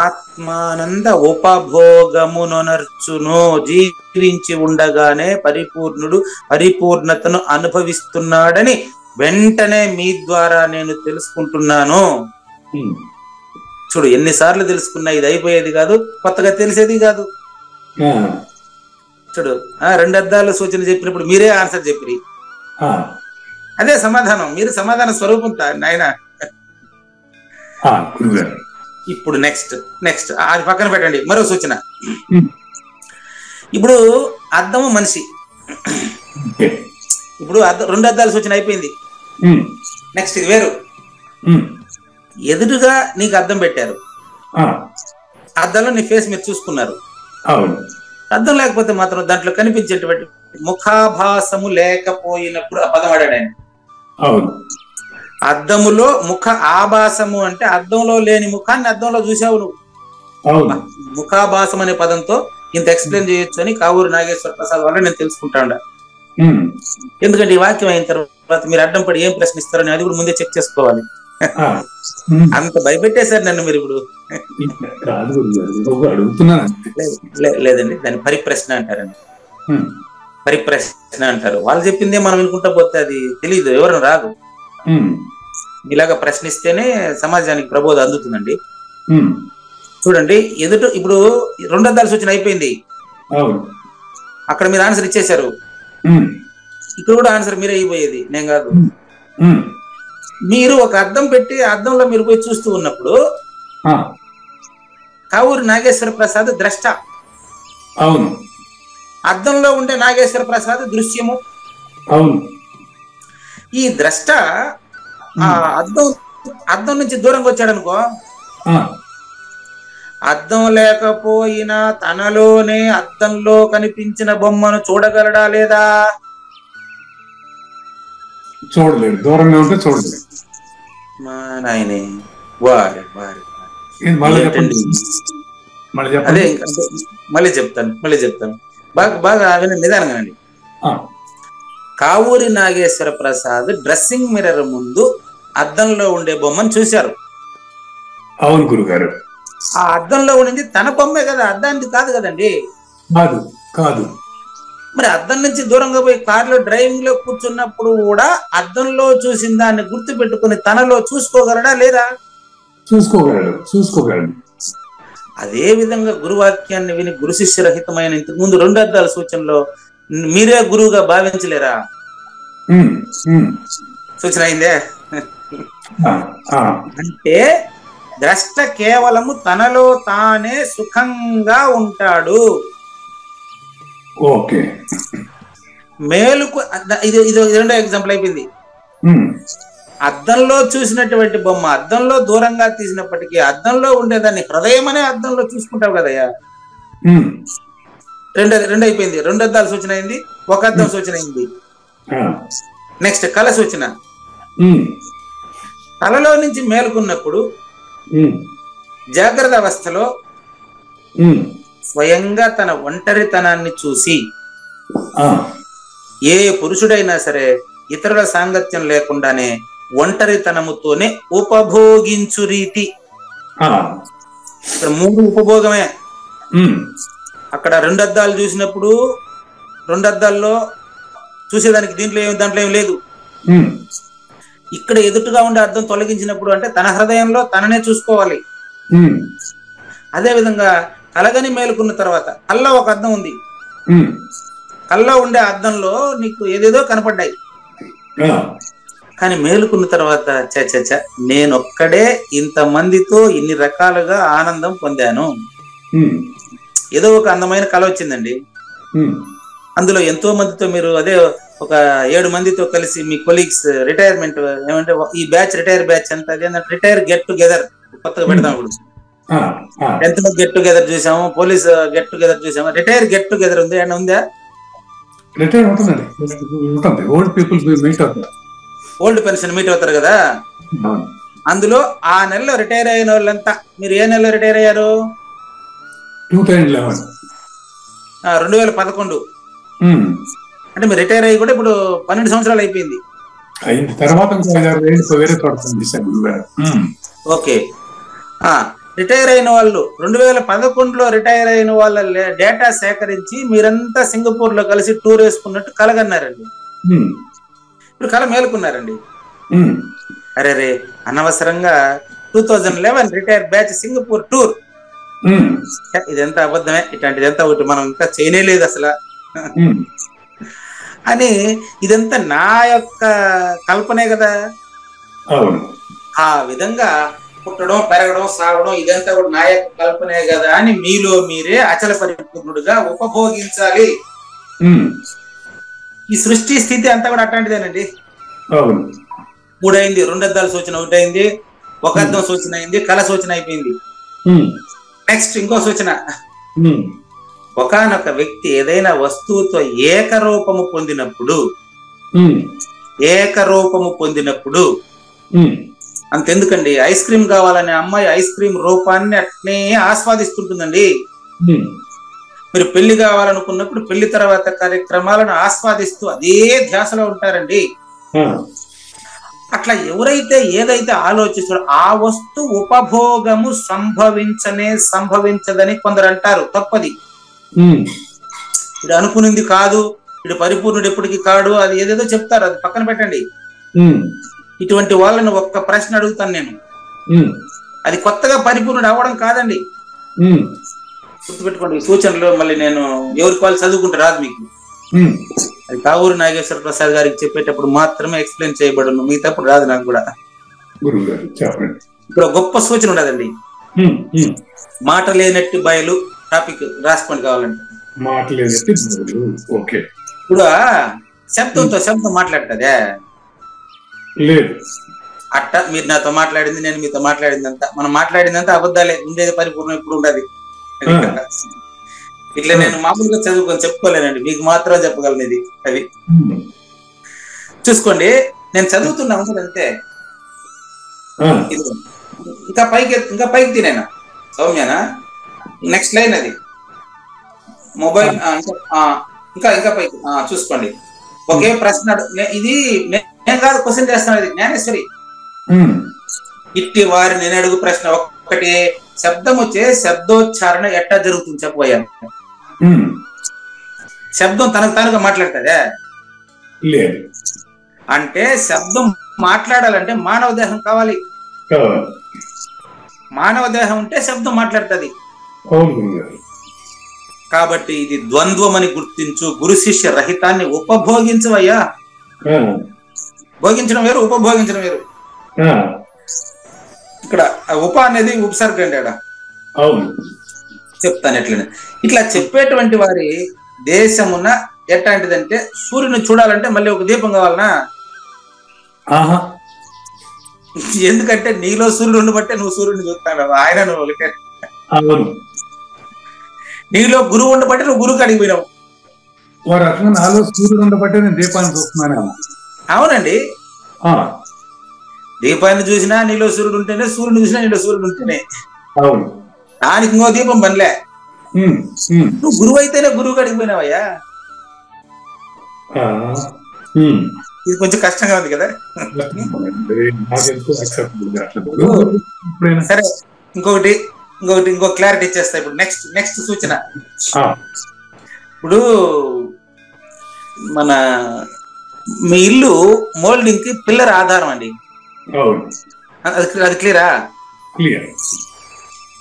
ఆత్మానంద ఉపభోగమునర్చును. జీవించి ఉండగానే పరిపూర్ణుడు పరిపూర్ణతను అనుభవిస్తున్నాడని వెంటనే మీ ద్వారా నేను తెలుసుకుంటున్నాను. చూడు, ఎన్నిసార్లు తెలుసుకున్నా ఇది అయిపోయేది కాదు, కొత్తగా తెలిసేది కాదు. చూడు 2 అద్దాల సూచన చెప్పినప్పుడు మీరే ఆన్సర్ చెప్పిరి. అదే సమాధానం, మీరు సమాధాన స్వరూపం నాయన. ఇప్పుడు నెక్స్ట్ అది పక్కన పెట్టండి. మరో సూచన. ఇప్పుడు అద్దము మనిషి. ఇప్పుడు 2 అద్దాల సూచన అయిపోయింది. నెక్స్ట్ ఇది వేరు. ఎదురుగా నీకు అద్దం పెట్టారు, అద్దంలో నీ ఫేస్ మీరు చూసుకున్నారు. అద్దం లేకపోతే మాత్రం దాంట్లో కనిపించేటువంటి ముఖాభాసము లేకపోయినప్పుడు ఆ పదం ఆడాడు ఆయన. అద్దములో ముఖ ఆభాసము అంటే అద్దంలో లేని ముఖాన్ని అద్దంలో చూసావు నువ్వు. ముఖాభాసం అనే పదంతో ఇంత ఎక్స్ప్లెయిన్ చేయొచ్చు అని కావూరి నాగేశ్వర ప్రసాద్ వల్ల నేను తెలుసుకుంటాను. ఎందుకంటే ఈ వాక్యం అయిన తర్వాత మీరు అడ్డం పడి ఏం ప్రశ్నిస్తారని అది కూడా ముందే చెక్ చేసుకోవాలి. అంత భయపెట్టేశారు నన్ను మీరు. ఇప్పుడు లేదండి, దాన్ని పరిప్రశ్న అంటారండి. పరిప్రశ్న అంటారు. వాళ్ళు చెప్పిందే మనం వినుకుంటా పోతే అది తెలీదు, ఎవరు రాదు. ఇలాగా ప్రశ్నిస్తేనే సమాజానికి ప్రబోధం అందుతుందండి. చూడండి, ఇప్పుడు 2 అద్దాల సూచన అయిపోయింది. అక్కడ మీరు ఆన్సర్ ఇచ్చేశారు. ఇక్కడ కూడా ఆన్సర్ మీరే అయిపోయేది, నేను కాదు. మీరు ఒక అద్దం పెట్టి అద్దంలో మీరు పోయి చూస్తూ ఉన్నప్పుడు కావూరి నాగేశ్వర ప్రసాద్ ద్రష్ట. అవును. అద్దంలో ఉండే నాగేశ్వర ప్రసాద్ దృశ్యము. అవును. ఈ ద్రష్ట ఆ అద్దం నుంచి దూరంగా వచ్చాడు అనుకో, అద్దం లేకపోయినా తనలోనే అద్దంలో కనిపించిన బొమ్మను చూడగలడా లేదా? చూడలేడు. దూరంగా ఉంటే చూడలేదు. మా నాయనే వారి అదే మళ్ళీ చెప్తాను. బాగా నిదానంగానండి. కావూరి నాగేశ్వర ప్రసాద్ డ్రెస్సింగ్ మిర్రర్ ముందు అద్దంలో ఉండే బొమ్మను చూశారు. అవును గురుగారు. ఆ అద్దంలో ఉండింది తన బొమ్మే కదా, అద్దానికి కాదు కదండి. కాదు. మరి అద్దం నుంచి దూరంగా పోయి కారులో డ్రైవింగ్ లో కూర్చున్నప్పుడు కూడా అద్దంలో చూసిన దాన్ని గుర్తు పెట్టుకుని తనలో చూసుకోగలడా లేదా? చూసుకోగలడు. అదే విధంగా గురువాక్యాన్ని విని గురు శిష్యరహితమైన ఇంతకు ముందు 2 అద్దాల సూచనలో మీరే గురువుగా భావించలేరా? సూచన అయిందే. అంటే ద్రష్ట కేవలము తనలో తానే సుఖంగా ఉంటాడు. ఓకే. మేలుకు ఇది 2వ ఎగ్జాంపుల్ అయిపోయింది. అద్దంలో చూసినటువంటి బొమ్మ అద్దంలో దూరంగా తీసినప్పటికీ అద్దంలో ఉండేదాన్ని హృదయం అనే అద్దంలో చూసుకుంటావు కదయ్యా. 2 అయిపోయింది. 2 అద్దాల సూచన అయింది, 1 అద్దం సూచన అయింది. నెక్స్ట్ కళ సూచన. కళలో నుంచి మేలుకున్నప్పుడు జాగ్రత్త అవస్థలో స్వయంగా తన ఒంటరితనాన్ని చూసి ఏ పురుషుడైనా సరే ఇతరుల సాంగత్యం లేకుండానే ఒంటరితనముతోనే ఉపభోగించు రీతి. ఇక్కడ 3 ఉపభోగమే. అక్కడ 2 అద్దాలు చూసినప్పుడు 2 అద్దాల్లో చూసేదానికి దాంట్లో ఏం లేదు. ఇక్కడ ఎదుటిగా ఉండే అద్దం తొలగించినప్పుడు అంటే తన హృదయంలో తననే చూసుకోవాలి. అదే విధంగా కలగని మేలుకున్న తర్వాత కల్లో ఒక అద్దం ఉంది. కల్లో ఉండే అద్దంలో నీకు ఏదేదో కనపడ్డాయి. కానీ మేలుకున్న తర్వాత నేనొక్కడే ఇంతమందితో ఇన్ని రకాలుగా ఆనందం పొందాను. ఏదో ఒక అందమైన కళ వచ్చిందండి. అందులో ఎంతో మందితో మీరు అదే ఒక 7 మందితో కలిసి మీ కొలీగ్స్ రిటైర్మెంట్ ఏమంటే ఈ బ్యాచ్ రిటైర్ బ్యాచ్ అంత అదేంటంటే రిటైర్ గెట్ టుగెదర్ కొత్తగా పెడతాం. ఇప్పుడు 10th గెట్ టుగెదర్ చూసాము, పోలీస్ గెట్ టుగెదర్ చూసాము. రిటైర్ గెట్ టుగెదర్ ఉంది ఏమన్నా ఉందా? రిటైర్ ఉంటుంది. ఓల్డ్ పెన్షన్ మీట్ అవుతారు కదా. అందులో ఆ నెలలో రిటైర్ అయిన వాళ్ళంతా మీరు ఏ నెలలో రిటైర్ అయ్యారు? 2011. అంటే మీరు రిటైర్ అయ్యి కూడా ఇప్పుడు 12 సంవత్సరాలు అయిపోయింది. ఓకే. రిటైర్ అయిన వాళ్ళు 2011లో రిటైర్ అయిన వాళ్ళ డేటా సేకరించి మీరంతా సింగపూర్ లో కలిసి టూర్ వేసుకున్నట్టు కలగన్నారండి. ఇప్పుడు కళ మేలుకున్నారండి. అరే అనవసరంగా 2011 రిటైర్ బ్యాచ్ సింగపూర్ టూర్. ఇదంతా అబద్ధమే. ఇట్లాంటిది ఎంత ఒకటి మనం ఇంకా చేయలేదు అసలు. అని ఇదంతా నా యొక్క కల్పనే కదా. ఆ విధంగా పుట్టడం, పెరగడం, సాగడం ఇదంతా కూడా నా యొక్క కల్పనే కదా అని మీలో మీరే అచల పరిపూర్ణుడుగా ఉపభోగించాలి. ఈ సృష్టి స్థితి అంతా కూడా అట్లాంటిదేనండి. 3 అయింది, 2 అద్దాల సూచన 1 అయింది, 1 అద్దం సూచన అయింది, కళ సూచన అయిపోయింది. నెక్స్ట్ ఇంకో సూచన, ఒకానొక వ్యక్తి ఏదైనా వస్తువుతో ఏకరూపము పొందినప్పుడు అంతెందుకండి, ఐస్ క్రీమ్ కావాలనే అమ్మాయి ఐస్ క్రీమ్ రూపాన్ని అట్నే ఆస్వాదిస్తుంటుందండి. మీరు పెళ్లి కావాలనుకున్నప్పుడు పెళ్లి తర్వాత కార్యక్రమాలను ఆస్వాదిస్తూ అదే ధ్యాసలో ఉంటారండి. అట్లా ఎవరైతే ఏదైతే ఆలోచిస్తారో ఆ వస్తు ఉపభోగము సంభవించదని కొందరు అంటారు. తప్పది. ఇది అనుకునింది కాదు, ఇటు పరిపూర్ణుడు ఎప్పటికీ కాడు, అది ఏదేదో చెప్తారు, అది పక్కన పెట్టండి. ఇటువంటి వాళ్ళని ఒక్క ప్రశ్న అడుగుతాను నేను, అది కొత్తగా పరిపూర్ణుడు అవ్వడం కాదండి. గుర్తుపెట్టుకోండి, ఈ సూచనలు మళ్ళీ నేను ఎవరికి వాళ్ళు చదువుకుంటే రాదు మీకు. అది కావూరి నాగేశ్వర ప్రసాద్ గారికి చెప్పేటప్పుడు మాత్రమే ఎక్స్ప్లెయిన్ చేయబడను, మిగతాప్పుడు రాదు నాకు కూడా. ఇప్పుడు గొప్ప సూచన ఉండదండి, మాట లేనట్టి బయలు. టాపిక్ రాసుకోండి కావాలంటే. ఇప్పుడు శబ్దం మాట్లాడుతుందే లేదు. అట్ట మీరు నాతో మాట్లాడింది, నేను మీతో మాట్లాడిందంతా, మనం మాట్లాడిందంతా అబద్ధాలే, ఉండేది పరిపూర్ణం ఇప్పుడు ఉండదు. ఇట్లా నేను మామూలుగా చదువుకొని చెప్పుకోలేనండి, మీకు మాత్రం చెప్పగలను. ఇది అది చూసుకోండి, నేను చదువుతున్నా ఉంటుందంతే. ఇంకా పైకి తినేనా సౌమ్యనా? నెక్స్ట్ లైన్ అది మొబైల్. ఇంకా పైకి చూసుకోండి. ఒకే ప్రశ్న, ఇది నేను కాదు క్వశ్చన్ చేస్తాను, ఇది జ్ఞానేశ్వరి. ఇట్టి వారి నేను అడుగు ప్రశ్న ఒక్కటి, శబ్దం వచ్చే శబ్దోచ్చారణ ఎట్టా జరుగుతుంది చెప్పబోయా? శబ్దం తనకు తానుగా మాట్లాడుతుందే? లేదు. అంటే శబ్దం మాట్లాడాలంటే మానవ దేహం కావాలి. మానవ దేహం ఉంటే శబ్దం మాట్లాడుతుంది. కాబట్టి ఇది ద్వంద్వం అని గుర్తించు. గురు శిష్య రహితాన్ని ఉపభోగించవయ్యా. భోగించడం వేరు, ఉపభోగించడం వేరు. ఇక్కడ ఉప అనేది ఉపసర్గ అండి. అక్కడ చెప్తాను ఎట్లనే. ఇట్లా చెప్పేటువంటి వారి దేశమున ఎట్లాంటిదంటే, సూర్యుని చూడాలంటే మళ్ళీ ఒక దీపం కావాలనా? ఎందుకంటే నీలో సూర్యుడు ఉండబట్టే నువ్వు సూర్యుడిని చూస్తాను, ఆయన నువ్వు. నీలో గురువు ఉండబట్టే నువ్వు గురువు కాడికి పోయినావు. నాలో సూర్యుడు ఉండబట్టే నేను దీపాన్ని చూస్తున్నాను. అవునండి, దీపాన్ని చూసినా నీలో సూర్యుడు ఉంటేనే, సూర్యుడు చూసినా నీలో సూర్యుడు ఉంటేనే. అవును, దానికి ఇంకో దీపం పనిలే. నువ్వు గురువు అయితేనే గురువు కాడికి పోయినావయ్యా. ఇది కొంచెం కష్టంగా ఉంది కదా. సరే, ఇంకో క్లారిటీ ఇచ్చేస్తా. ఇప్పుడు నెక్స్ట్ సూచన. ఇప్పుడు మీ ఇల్లు మోల్డింగ్ కి పిల్లర్ ఆధారం అండి. అది క్లియరా?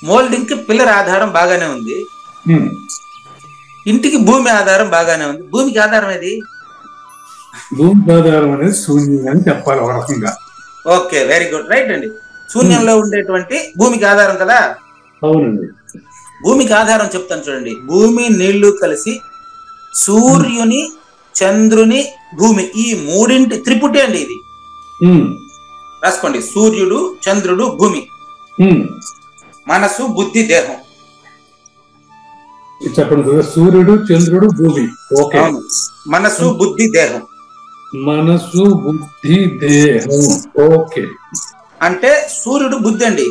మోల్డింగ్ కి పిల్లర్ ఆధారం బాగానే ఉంది, ఇంటికి భూమి ఆధారం బాగానే ఉంది. భూమికి ఆధారం ఏది? భూమికి ఆధారం అనేది శూన్యం అని చెప్పాలి ఒక రకంగా. ఓకే, వెరీ గుడ్, రైట్ అండి. శూన్యంలో ఉండేటువంటి భూమికి ఆధారం కదా. అవునండి. భూమికి ఆధారం చెప్తాను చూడండి. భూమి నీళ్లు కలిసి సూర్యుని, చంద్రుని, భూమి, ఈ మూడింటి త్రిపుటి అండి ఇది. రాసుకోండి, సూర్యుడు, చంద్రుడు, భూమి. మనసు, బుద్ధి, దేహం. చెప్పండి. సూర్యుడు, చంద్రుడు, భూమి. ఓకే. మనసు, బుద్ధి, దేహం. మనసు, బుద్ధి, దేహం. ఓకే. అంటే సూర్యుడు బుద్ధి అండి,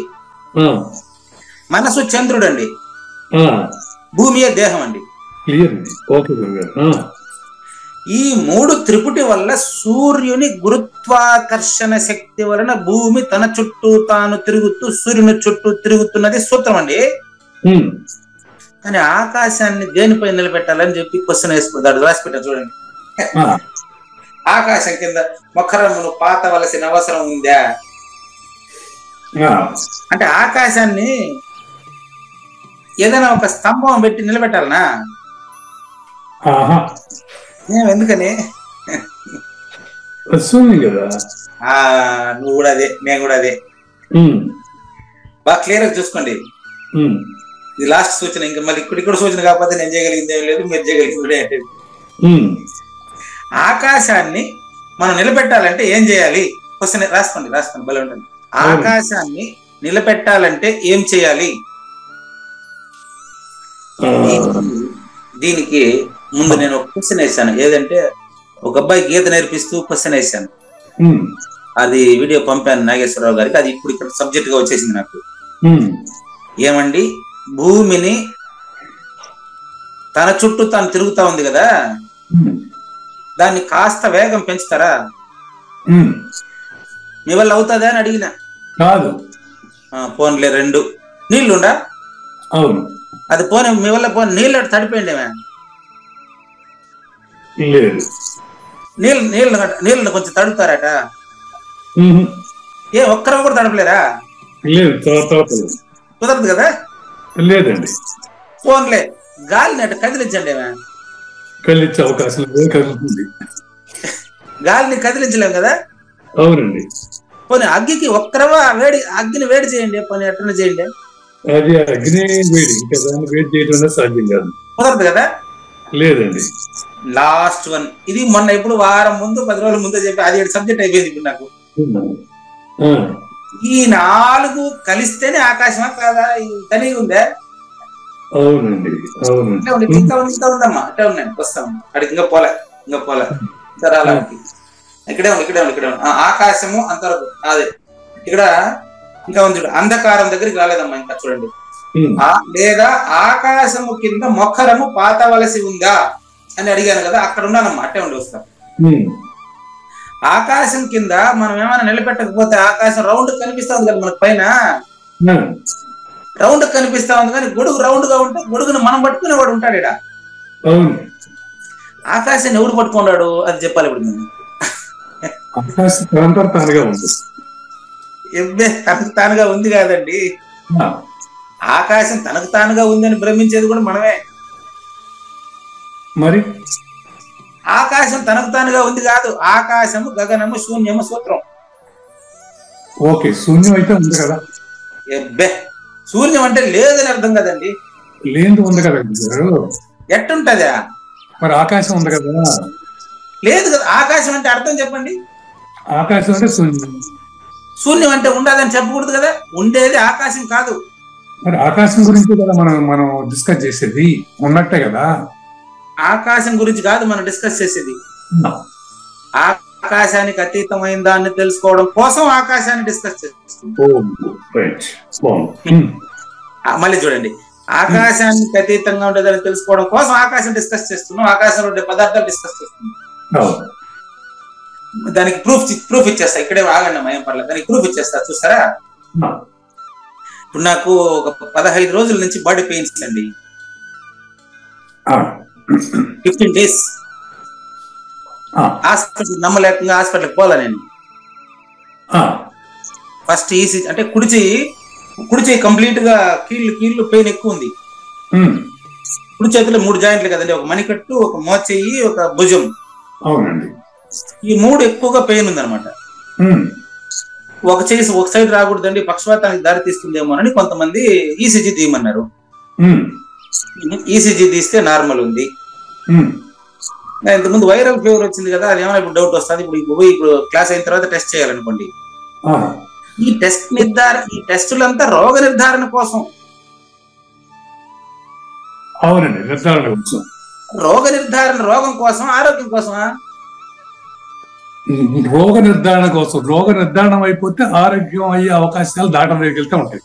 మనసు చంద్రుడు అండి, భూమియే దేహం అండి. ఈ మూడు త్రిపుటి వల్ల సూర్యుని గురుత్వాకర్షణ శక్తి వలన భూమి తన చుట్టూ తాను తిరుగుతూ సూర్యుని చుట్టూ తిరుగుతున్నది సూత్రం అండి. కానీ ఆకాశాన్ని దేనిపై నిలబెట్టాలని చెప్పి క్వశ్చన్ వేసుకుంటాడు, రాసిపెట్టారు చూడండి. ఆకాశం కింద మొఖరమును పాతవలసిన అవసరం ఉందా అంటే, ఆకాశాన్ని ఏదైనా ఒక స్తంభం పెట్టి నిలబెట్టాలనా? ఎందుకని కదా నువ్వు కూడా అదే, నేను కూడా అదే. బాగా క్లియర్ గా చూసుకోండి. ఇది లాస్ట్ సూచన. ఇంకా మళ్ళీ ఇక్కడ సూచన కాకపోతే నేను చేయగలిగింది ఏం లేదు, మీరు చేయగలిగింది. ఆకాశాన్ని మనం నిలబెట్టాలంటే ఏం చేయాలి? క్వశ్చన్ రాసుకోండి భలే ఉంటుంది. ఆకాశాన్ని నిలబెట్టాలంటే ఏం చేయాలి? దీనికి ముందు నేను ఒక క్వశ్చన్ వేసాను. ఏదంటే ఒక అబ్బాయి గీత నేర్పిస్తూ క్వశ్చన్ వేసాను. అది వీడియో పంపాను నాగేశ్వరరావు గారికి. అది ఇప్పుడు ఇక్కడ సబ్జెక్ట్ గా వచ్చేసింది నాకు. ఏమండి, భూమిని తన చుట్టూ తాను తిరుగుతా ఉంది కదా, దాన్ని కాస్త వేగం పెంచుతారా? మీ వల్ల అవుతుందా అని అడిగిన. కాదు. పోన్లే 2 నీళ్లుండా? అవును. అది పోనీ మీ వల్ల పోనీ నీళ్ళు తడిపోయింది. నీళ్ళు కొంచెం తడుపుతారట. ఏ ఒక్కరు కూడా తడపలేరా? కుదరదు కదా. లేదండి. ఫోన్లే గాలిని అటు కదిలించండి. కదిలించే అవకాశం గాలిని కదిలించలేము కదా. అవునండి. పోనీ అగ్గికి అగ్గిని వేడి చేయండి. పోనీ ఎట్లా చేయండి. అది అగ్ని వేడి, వేడి చేయడం సాధ్యం కాదు. కుదరదు కదా. లేదండి. Last one. ఇది మొన్న ఇప్పుడు వారం ముందు 10 రోజుల ముందు చెప్పి అది సబ్జెక్ట్ అయిపోయింది ఇప్పుడు నాకు. ఈ 4 కలిస్తేనే ఆకాశమా కాదా? తనిగా ఉందా? అవునండి. ఇంకా ఉందమ్మా. అట్టే ఉన్నాను, వస్తాం. అడిగి ఇంకా పోలే సరే అలా ఇక్కడే ఉంది. ఆకాశము అంతవరకు అదే. ఇక్కడ ఇంకా ఉంది, అంధకారం దగ్గరికి రాలేదమ్మా. ఇంకా చూడండి. లేదా ఆకాశము కింద మొఖరము పాతవలసి ఉందా అని అడిగాను కదా, అక్కడ ఉన్నానమ్మా. అట్టే ఉండి వస్తాం. ఆకాశం కింద మనం ఏమైనా నిలబెట్టకపోతే ఆకాశం రౌండ్ కనిపిస్తా ఉంది కదా మనకు పైన. రౌండ్ కనిపిస్తా ఉంది కానీ గొడుగు రౌండ్ గా ఉంటే గొడుగును మనం పట్టుకునే వాడు ఉంటాడు ఇక్కడ. ఆకాశాన్ని ఎవడు పట్టుకున్నాడు అది చెప్పాలి ఇప్పుడు నేను. తనకు తానుగా ఉంది కాదండి. ఆకాశం తనకు తానుగా ఉందని భ్రమించేది కూడా మనమే. మరి ఆకాశం తనకు తానుగా ఉంది కాదు. ఆకాశము, గగనము, శూన్యము సూత్రం. ఓకే, శూన్యం అయితే ఉంది కదా. శూన్యం అంటే లేదని అర్థం కదండి. లేదు ఉంది కదా. ఎట్టుంటదా? మరి ఆకాశం ఉంది కదా. లేదు కదా. ఆకాశం అంటే అర్థం చెప్పండి. ఆకాశం అంటే శూన్యం. శూన్యం అంటే ఉండదని చెప్పకూడదు కదా. ఉండేది ఆకాశం కాదు. మరి ఆకాశం గురించి కదా మనం డిస్కస్ చేసేది. ఉన్నట్టే కదా. ఆకాశం గురించి కాదు మనం డిస్కస్ చేసేది. ఆకాశానికి అతీతమైన దాన్ని తెలుసుకోవడం కోసం ఆకాశాన్ని డిస్కస్ చేస్తున్నాం. మళ్ళీ చూడండి, ఆకాశానికి అతీతంగా ఉండేదాన్ని తెలుసుకోవడం కోసం ఆకాశం డిస్కస్ చేస్తున్నాం. ఆకాశంలో ఉండే పదార్థాలు డిస్కస్ చేస్తున్నాం. దానికి ప్రూఫ్ ఇచ్చేస్తా. ఇక్కడే ఆగండి అమ్మా, ఏం పర్లేదు. దానికి ప్రూఫ్ ఇచ్చేస్తా, చూస్తారా? ఇప్పుడు నాకు ఒక 15 రోజుల నుంచి బాడీ పెయిన్స్ అండి. 15 days హాస్పిటల్ నమ్మలేకుండా హాస్పిటల్కి పోలా నేను. ఫస్ట్ ఈసీజీ అంటే కుడి చెయ్యి కంప్లీట్ గా కీళ్ళు పెయిన్ ఎక్కువ ఉంది. కుడి చేతిలో 3 జాయింట్లు కదండి, ఒక మణికట్టు, ఒక మోచెయ్యి, ఒక భుజం. ఈ 3 ఎక్కువగా పెయిన్ ఉంది అనమాట. ఒక సైడ్ రాకూడదండి, పక్షవాతానికి దారి తీస్తుందేమో అని కొంతమంది ఈసీజీ తీయమన్నారు. ఈసీజీ తీస్తే నార్మల్ ఉంది. ఇంతకుముందు వైరల్ ఫీవర్ వచ్చింది కదా, అది ఏమైనా ఇప్పుడు డౌట్ వస్తుంది. ఇప్పుడు క్లాస్ అయిన తర్వాత టెస్ట్ చేయాలనుకోండి. ఈ టెస్టులంతా రోగ నిర్ధారణ కోసం. అవునండి, నిర్ధారణ కోసం. రోగ నిర్ధారణ రోగం కోసం, ఆరోగ్యం కోసమా? రోగ నిర్ధారణ కోసం. రోగ నిర్ధారణ అయిపోతే ఆరోగ్యం అయ్యే అవకాశాలు దాటవేకెళ్తూ ఉంటాయి.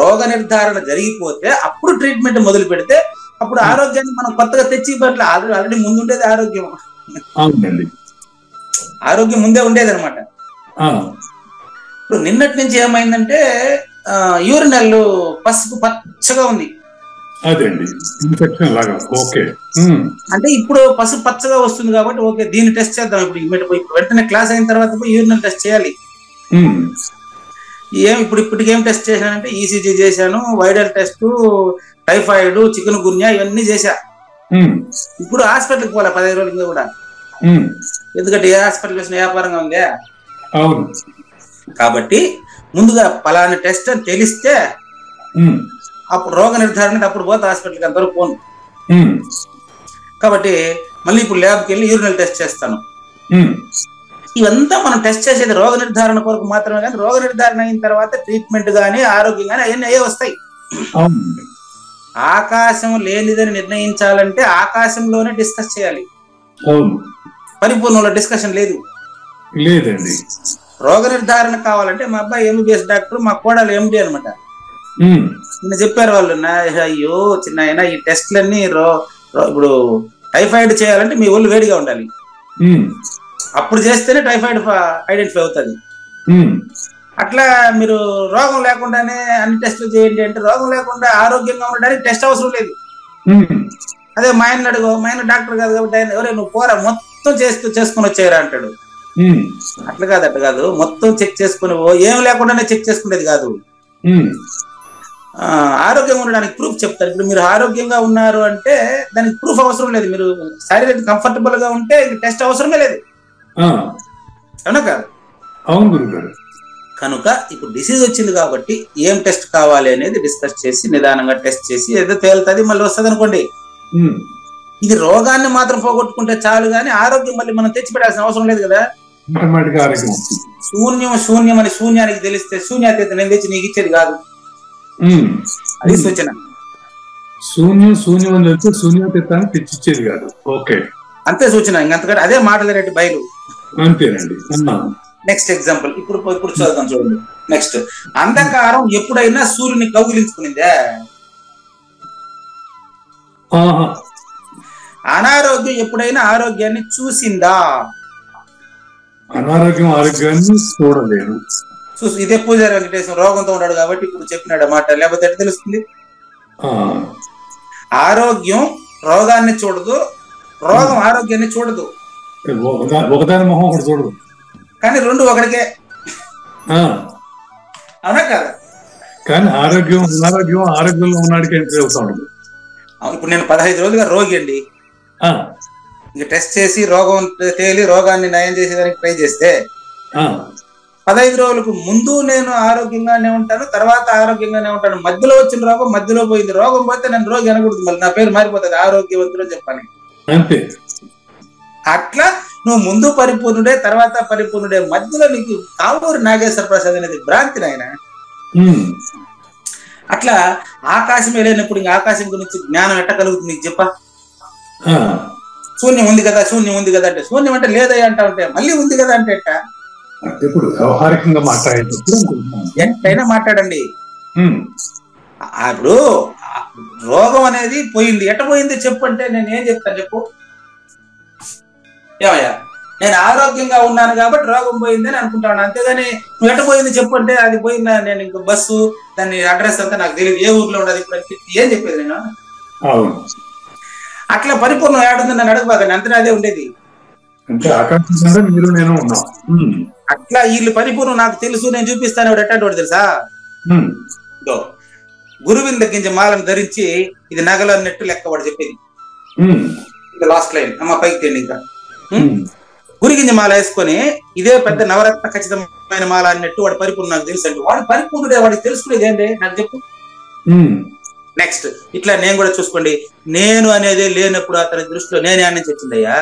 రోగ నిర్ధారణ జరిగిపోతే అప్పుడు ట్రీట్మెంట్ మొదలు పెడితే అప్పుడు ఆరోగ్యాన్ని మనం కొత్తగా తెచ్చి పట్ల ఆల్రెడీ ముందు ఉండేది ఆరోగ్యం. ఆరోగ్యం ముందే ఉండేది అనమాట. ఇప్పుడు నిన్నటి నుంచి ఏమైందంటే యూరినల్ పసుపు పచ్చగా ఉంది. అదేండి, ఇన్ఫెక్షన్ లాగా. ఓకే, అంటే ఇప్పుడు పసుపు పచ్చగా వస్తుంది కాబట్టి ఓకే, దీన్ని టెస్ట్ చేద్దాం. ఇప్పుడు వెంటనే క్లాస్ అయిన తర్వాత పోయి యూరినల్ టెస్ట్ చేయాలి. ఇప్పటికి ఏం టెస్ట్ చేశానంటే ఈసీజీ చేశాను, వైరల్ టెస్ట్, టైఫాయిడ్, చికెన్ గున్యా ఇవన్నీ చేశా. ఇప్పుడు హాస్పిటల్కి పోలే 15 రోజులు ఇంకా కూడా, ఎందుకంటే ఏ హాస్పిటల్ వేసిన వ్యాపారంగా ఉందా. అవును. కాబట్టి ముందుగా పలానా టెస్ట్ అని తెలిస్తే అప్పుడు రోగ నిర్ధారణకి అప్పుడు పోతే హాస్పిటల్కి అంతవరకు పోను. కాబట్టి మళ్ళీ ఇప్పుడు ల్యాబ్కి వెళ్ళి యూరినల్ టెస్ట్ చేస్తాను. ఇవంతా మనం టెస్ట్ చేసేది రోగ నిర్ధారణ కొరకు మాత్రమే, కానీ రోగ నిర్ధారణ అయిన తర్వాత ట్రీట్మెంట్ కానీ ఆరోగ్యం కానీ అవన్నీ అయ్యే వస్తాయి. ఆకాశం లేనిదని నిర్ణయించాలంటే ఆకాశంలోనే డిస్కస్ చేయాలి, పరిపూర్ణంలో డిస్కషన్ లేదు. లేదండి. రోగ నిర్ధారణ కావాలంటే మా అబ్బాయి ఎంబీబీఎస్ డాక్టర్, మా కోడలు ఎండి అనమాట. నిన్న చెప్పారు వాళ్ళు, అయ్యో చిన్న ఈ టెస్ట్లన్నీ ఇప్పుడు టైఫాయిడ్ చేయాలంటే మీ ఒళ్ళు వేడిగా ఉండాలి, అప్పుడు చేస్తేనే టైఫాయిడ్ ఐడెంటిఫై అవుతుంది. అట్లా మీరు రోగం లేకుండానే అన్ని టెస్టులు చేయండి అంటే రోగం లేకుండా ఆరోగ్యంగా ఉండడానికి టెస్ట్ అవసరం లేదు. అదే మా ఆయన అడుగు, మా ఆయన డాక్టర్ కాదు కాబట్టి ఆయన ఎవరే నువ్వు పోరా మొత్తం చేసుకుని వచ్చేయరా అంటాడు. అట్లా కాదు, మొత్తం చెక్ చేసుకుని ఏం లేకుండానే చెక్ చేసుకునేది కాదు. ఆరోగ్యంగా ఉండడానికి ప్రూఫ్ చెప్తారు. ఇప్పుడు మీరు ఆరోగ్యంగా ఉన్నారు అంటే దానికి ప్రూఫ్ అవసరం లేదు, మీరు శారీరక కంఫర్టబుల్ గా ఉంటే టెస్ట్ అవసరమే లేదు, అవునా కాదు? అవును గురుగారు. కనుక ఇప్పుడు డిసీజ్ వచ్చింది కాబట్టి ఏం టెస్ట్ కావాలి అనేది డిస్కస్ చేసి నిదానంగా టెస్ట్ చేసి ఏదో తేలుతుంది, మళ్ళీ వస్తుంది అనుకోండి. ఇది రోగాన్ని మాత్రం పోగొట్టుకుంటే చాలు, కానీ ఆరోగ్యం మళ్ళీ మనం తెచ్చిపెట్టాల్సిన అవసరం లేదు కదా. శూన్యం అని శూన్యానికి తెలిస్తే శూన్యాతీత నేను తెచ్చి నీకు ఇచ్చేది కాదు, అది సూచన. శూన్యం అని తెలిస్తే శూన్యాతీతాన్ని తెచ్చిచ్చేది కాదు. ఓకే, అంతే సూచన. ఇంకంతకంటే అదే మాటలు బయలు. అంతేనండి. నెక్స్ట్ ఎగ్జాంపుల్ ఇప్పుడు చదువుతాం చూడండి. నెక్స్ట్, అంధకారం ఎప్పుడైనా సూర్యుని కౌగిలించుకునిందే? అనారోగ్యం ఎప్పుడైనా ఆరోగ్యాన్ని చూసిందా? అనారోగ్యం ఆరోగ్యాన్ని చూడలేదు. ఇదే పూజారి వెంకటేశ్వర రోగంతో ఉన్నాడు కాబట్టి ఇప్పుడు చెప్పినాడు మాట, లేకపోతే ఎట్లా తెలుస్తుంది? ఆరోగ్యం రోగాన్ని చూడదు, రోగం ఆరోగ్యాన్ని చూడదు. ఒకదాని మొహం ఒకటి చూడదు, కానీ రెండు ఒకటికే, అవునా కదా? కానీ ఆరోగ్యంలో ఉన్నాడికి ఎంట్రీ అవుతా ఉండదు. ఇప్పుడు నేను 15 రోజులుగా రోగి అండి, ఇంకా టెస్ట్ చేసి రోగం తేలి రోగాన్ని నయం చేసేదానికి ట్రై చేస్తే 15 రోజులకు ముందు నేను ఆరోగ్యంగానే ఉంటాను, తర్వాత ఆరోగ్యంగానే ఉంటాను. మధ్యలో వచ్చిన రోగం మధ్యలో పోయింది, రోగం పోతే నేను రోగి అనకూడదు, మళ్ళీ నా పేరు మారిపోతుంది, ఆరోగ్యవంతుడు చెప్పాలి. అంతే. అట్లా నువ్వు ముందు పరిపూర్ణుడే తర్వాత పరిపూర్ణుడే, మధ్యలో నీకు కావూరు నాగేశ్వర ప్రసాద్ అనేది భ్రాంతి నాయన. అట్లా ఆకాశమే లేనప్పుడు ఇంకా ఆకాశం గురించి జ్ఞానం ఎట్ట కలుగుతుంది నీకు చెప్పా? శూన్యం ఉంది కదా అంటే శూన్యం అంటే లేదయ్యా అంటా ఉంటే మళ్ళీ ఉంది కదా అంటే ఎట్ట? ఇప్పుడు వ్యవహారికంగా ఎంతైనా మాట్లాడండి. ఇప్పుడు రోగం అనేది పోయింది, ఎట్ట పోయింది చెప్పు అంటే నేను ఏం చెప్తాను చెప్పు? ఏమయ్యా, నేను ఆరోగ్యంగా ఉన్నాను కాబట్టి రోగం పోయింది అని అనుకుంటాను, అంతేగాని నువ్వు ఎట్ట పోయింది చెప్పు అంటే అది పోయిందా, నేను ఇంకో బస్సు దాన్ని అడ్రస్ అంతా నాకు తెలియదు, ఏ ఊర్లో ఉండదు ఇప్పుడు ఏం చెప్పేది నేను? అట్లా పరిపూర్ణం ఏడుంది నన్ను అడగబాకండి, అంతనే అదే ఉండేది. అట్లా వీళ్ళు పరిపూర్ణం నాకు తెలుసు నేను చూపిస్తాను, ఎట్టంటి తెలుసా? గురువిని తగ్గించే మాలను ధరించి ఇది నగలు అన్నట్టు లెక్క వాడు చెప్పేది. లాస్ట్ లైన్ అమ్మ పైకి తిండి. ఇంకా గురిగింజ మాల వేసుకొని ఇదే పెద్ద నవరత్న ఖచ్చితమైన మాల అన్నట్టు వాడు పరిపూర్ణ నాకు తెలుసు అంటే వాడు పరిపూర్ణుడే, వాడికి తెలుసుకునేది ఏంటి నాకు చెప్పు. నెక్స్ట్ ఇట్లా నేను కూడా చూసుకోండి, నేను అనేది లేనప్పుడు అతని దృష్టిలో నేనే అని వచ్చిందయ్యా.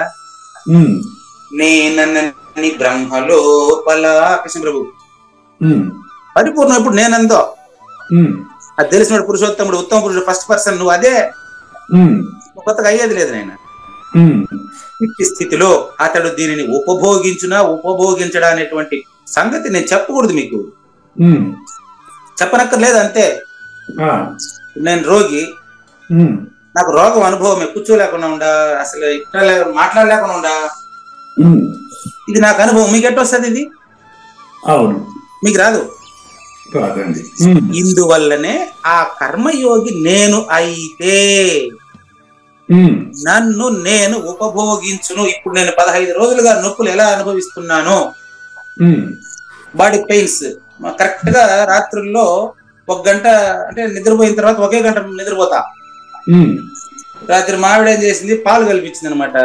నేనని బ్రహ్మలోపల కృష్ణ ప్రభు పరిపూర్ణం ఇప్పుడు నేనందో అది తెలిసినప్పుడు పురుషోత్తముడు ఉత్తమ పురుషుడు ఫస్ట్ పర్సన్ నువ్వు అదే, కొత్తగా అయ్యేది లేదు నాయన. ఇట్టి స్థితిలో అతడు దీనిని ఉపభోగించడా అనేటువంటి సంగతి నేను చెప్పకూడదు, మీకు చెప్పనక్కర్లేదు. అంతే, నేను రోగి, నాకు రోగం అనుభవమే, కూర్చోలేకుండా ఉండా, అసలు ఇట్లా మాట్లాడలేకుండా ఉండా, ఇది నాకు అనుభవం. మీకు ఎట్లా వస్తుంది ఇది? మీకు రాదు. ఇందువల్లనే ఆ కర్మయోగి నేను అయితే నన్ను నేను ఉపభోగించును. ఇప్పుడు నేను 15 రోజులుగా నొప్పులు ఎలా అనుభవిస్తున్నాను, బాడీ పెయిన్స్ కరెక్ట్ గా రాత్రుల్లో 1 గంట అంటే నిద్రపోయిన తర్వాత ఒకే గంట నిద్రపోతా, రాత్రి మావిడ ఏం చేసింది, పాలు కలిపించింది అనమాట.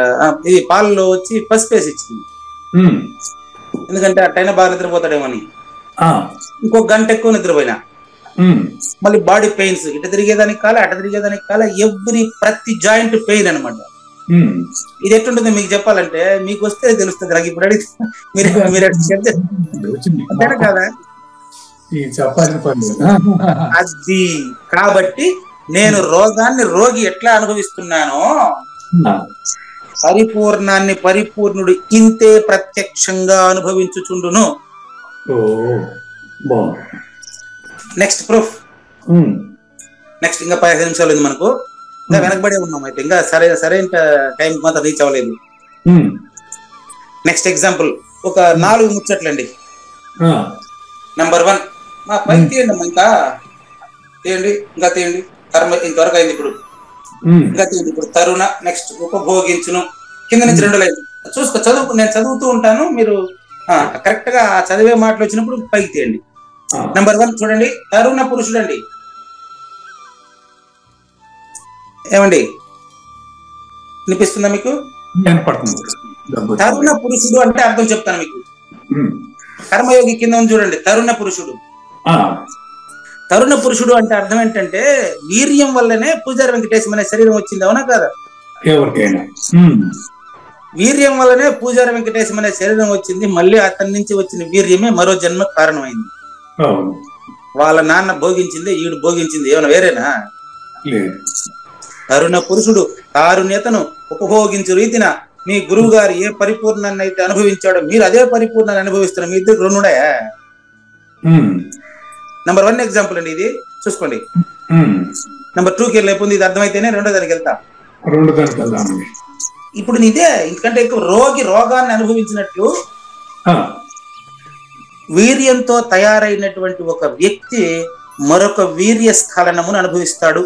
ఇది పాలలో వచ్చి పసుపు వేసి ఇచ్చింది, ఎందుకంటే అట్టయినా బాగా నిద్రపోతాడేమని. ఇంకో గంట ఎక్కువ నిద్రపోయినా మళ్ళీ బాడీ పెయిన్స్, ఇట తిరిగేదానికి కాలే అట తిరిగేదానికి కాలే, ప్రతి జాయింట్ పెయిన్ అనమాట. ఇది ఎట్టుంటుందో మీకు చెప్పాలంటే మీకు వస్తే తెలుస్తుంది, నాకు ఇప్పుడు అడిగితే మీరు అంతేనా కదా. అది కాబట్టి నేను రోగాన్ని రోగి ఎట్లా అనుభవిస్తున్నానో పరిపూర్ణాన్ని పరిపూర్ణుడు ఇంతే ప్రత్యక్షంగా అనుభవించుచుండును. Next proof. నెక్స్ట్ ఇంకా 15 నిమిషాలు ఉంది మనకు, ఇంకా వెనకబడే ఉన్నాం అయితే, ఇంకా సరైన టైం మాత్రం రీచ్ అవ్వలేదు. నెక్స్ట్ ఎగ్జాంపుల్ ఒక 4 ముచ్చట్లండి. నంబర్ 1 మా పైకి తీయండి అమ్మా, ఇంకా తీయండి, ఇంకా తీయండి. కర్మ ఇంతవరకు అయింది, ఇప్పుడు ఇంకా తీయండి. ఇప్పుడు తరుణ, నెక్స్ట్ ఉపభోగించును, కింద నుంచి 2 లైన్లు చూసుకో. నేను చదువుతూ ఉంటాను, మీరు కరెక్ట్ గా చదివే మాటలు వచ్చినప్పుడు పైకి తీయండి. నంబర్ 1 చూడండి, తరుణ పురుషుడు అండి. ఏమండి వినిపిస్తుందా మీకు? తరుణ పురుషుడు అంటే అర్థం చెప్తాను మీకు. కర్మయోగి కింద ఉంది చూడండి, తరుణ పురుషుడు. తరుణ పురుషుడు అంటే అర్థం ఏంటంటే వీర్యం వల్లనే పూజారి వెంకటేశం అనే శరీరం వచ్చింది, అవునా కదా? వీర్యం వల్లనే పూజారి వెంకటేశం అనే శరీరం వచ్చింది. మళ్ళీ అతని నుంచి వచ్చిన వీర్యమే మరో జన్మ కారణమైంది. వాళ్ళ నాన్న భోగించింది, ఈడు భోగించింది, ఏమైనా వేరేనా? తరుణ పురుషుడు కారుణ్యతను ఉపభోగించు రీతిన మీ గురువు గారు ఏ పరిపూర్ణాన్ని అయితే అనుభవించాడో మీరు అదే పరిపూర్ణాన్ని అనుభవిస్తున్నారు. మీ ఇద్దరు 2 ఉన్నాయా? నంబర్ 1 ఎగ్జాంపుల్ అండి, ఇది చూసుకోండి. నంబర్ 2కి వెళ్ళిపోయింది, ఇది అర్థమైతేనే 2వ దానికి వెళ్తా. ఇప్పుడు ఇదే, ఎందుకంటే ఎక్కువ రోగాన్ని అనుభవించినట్లు వీర్యంతో తయారైనటువంటి ఒక వ్యక్తి మరొక వీర్య స్ఖలనమును అనుభవిస్తాడు,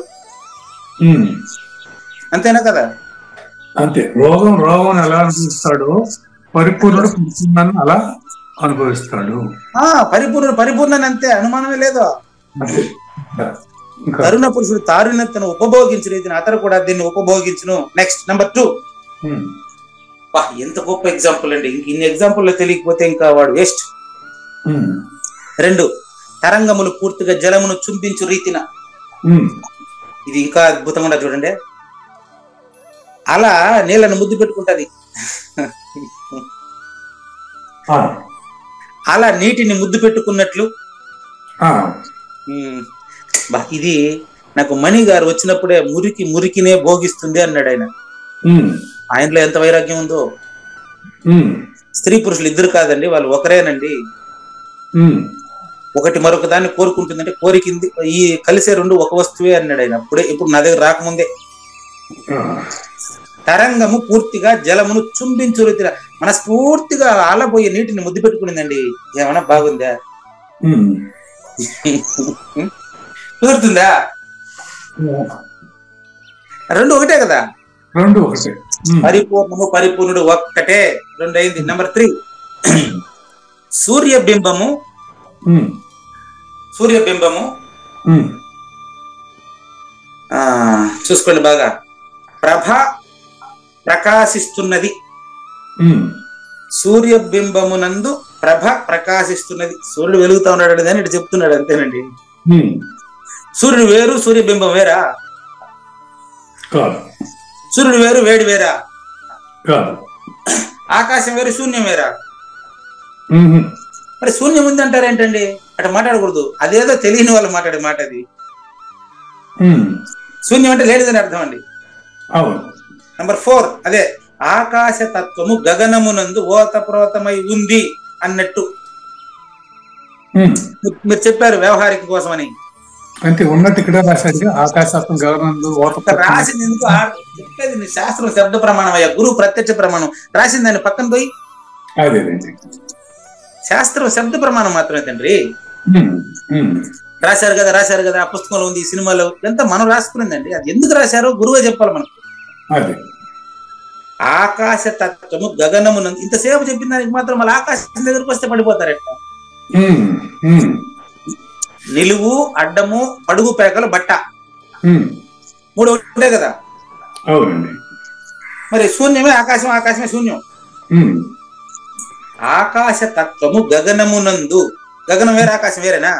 అంతేనా కదా? అంతే. రోగం ఎలా అనుభవిస్తాడు, పరిపూర్ణుడు అలా అనుభవిస్తాడు. పరిపూర్ణని అంతే, అనుమానమే లేదు. తరుణ పురుషుడు తారుణ్యతను ఉపభోగించు రీతిని అతను కూడా దీన్ని ఉపభోగించును. Next number 2. ఎంత గొప్ప ఎగ్జాంపుల్ అండి, ఇంక ఇన్ని ఎగ్జాంపుల్ తెలియకపోతే ఇంకా వాడు వేస్ట్. 2 తరంగములు పూర్తిగా జలమును చుంబించు రీతిన. ఇది ఇంకా అద్భుతంగా చూడండి. అలా నీళ్ళను ముద్దు పెట్టుకుంటది, అలా నీటిని ముద్దు పెట్టుకున్నట్లు. ఇది నాకు మణి గారు వచ్చినప్పుడే మురికినే భోగిస్తుంది అన్నాడు ఆయన. ఆయనలో ఎంత వైరాగ్యం ఉందో. స్త్రీ పురుషులు 2 కాదండి, వాళ్ళు ఒకరేనండి. ఒకటి మరొక దాన్ని కోరుకుంటుందంటే కోరికింది, ఈ కలిసే 2 ఒక వస్తువే అన్నాడు ఆయన. ఇప్పుడు నా దగ్గర రాకముందే. తరంగము పూర్తిగా జలమును చుంబించు రీతిగా మనస్ఫూర్తిగా ఆలపోయే నీటిని ముద్దు పెట్టుకునిందండి. ఏమన్నా బాగుందా? కుదురుతుందా? 2 ఒకటే కదా? 2 ఒకటే. పరిపూర్ణము పరిపూర్ణుడు ఒక్కటే. 2 అయింది. నంబర్ 3 సూర్యబింబము. చూసుకోండి బాగా. ప్రభ ప్రకాశిస్తున్నది. సూర్యబింబమునందు ప్రభ ప్రకాశిస్తున్నది. సూర్యుడు వెలుగుతా ఉన్నాడు అని ఇటు చెప్తున్నాడు, అంతేనండి. సూర్యుడు వేరు, సూర్యబింబం వేరా? సూర్యుడు వేరు, వేడి వేరా? ఆకాశం వేరు, శూన్యం వేరా? మరి శూన్యం ఉంది అంటారేంటండి? అట్లా మాట్లాడకూడదు, అదేదో తెలియని వాళ్ళు మాట్లాడే మాట అది. శూన్యం అంటే లేనిదని అర్థం అండి. నంబర్ 4 అదే ఆకాశ తత్వము గగనమునందు ఓతప్రోతమై ఉంది అన్నట్టు మీరు చెప్పారు వ్యవహారిక కోసం అని. అంటే ఉన్నట్టు ఇక్కడ రాశాడు. ఆకాశం గగనందు రాసింది ఎందుకు చెప్పేది? శాస్త్రం శబ్ద ప్రమాణం అయ్యా, గురువు ప్రత్యక్ష ప్రమాణం. రాసిందని పక్కన పోయి శాస్త్రం శబ్ద ప్రమాణం మాత్రమే తండ్రి. రాశారు కదా, ఆ పుస్తకంలో ఉంది, ఈ సినిమాలో ఎంత మనం రాసుకునిందండి. అది ఎందుకు రాశారో గురువే చెప్పాలి మనకు. ఆకాశ తత్వము గగనమునందు ఇంతసేపు చెప్పిన దానికి మాత్రం మళ్ళీ ఆకాశం దగ్గరకు వస్తే పడిపోతారట. నిలువు, అడ్డము, పడుగు పేకలు, బట్ట 3 ఒకటే కదా? అవునండి. మరి శూన్యమే ఆకాశం, ఆకాశమే శూన్యం. ఆకాశ తత్వము గగనమునందు, గగనం వేరే ఆకాశం వేరేనా?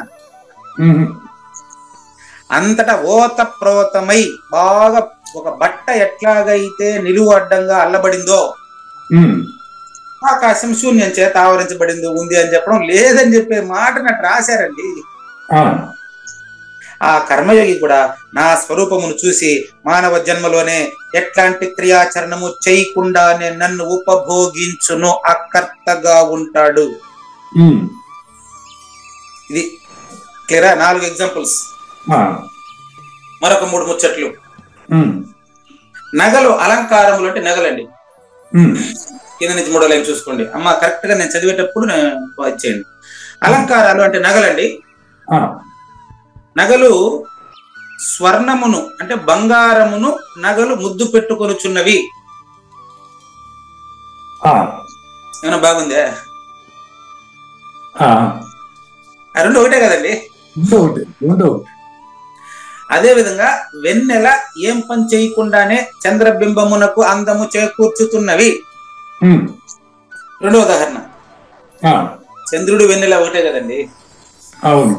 అంతటా ఓత ప్రోతమై బాగా ఒక బట్ట ఎట్లాగైతే నిలువు అడ్డంగా అల్లబడిందో ఆకాశం శూన్యం చేత ఆవరించబడింది ఉంది అని చెప్పడం లేదని చెప్పే మాట నాకు రాశారండి. ఆ కర్మయోగి కూడా నా స్వరూపమును చూసి మానవ జన్మలోనే ఎట్లాంటి క్రియాచరణము చేయకుండానే నన్ను ఉపభోగించును అకర్తగా ఉంటాడు. ఇది క్లియరా? 4 ఎగ్జాంపుల్స్. మరొక 3 ముచ్చట్లు. నగలు అలంకారములు అంటే నగలండి. కింద నుంచి 3వ లైన్ చూసుకోండి అమ్మ, కరెక్ట్ గా నేను చదివేటప్పుడు వచ్చేయండి. అలంకారాలు అంటే నగలండి. నగలు స్వర్ణమును అంటే బంగారమును నగలు ముద్దు పెట్టుకొనుచున్నవి. ఏమన్నా బాగుందే? రెండు ఒకటే కదండి. అదే విధంగా వెన్నెల ఏం పని చేయకుండానే చంద్రబింబమునకు అందము చేకూర్చుతున్నవి. 2వ ఉదాహరణ, చంద్రుడు వెన్నెల ఒకటే కదండి. అవును.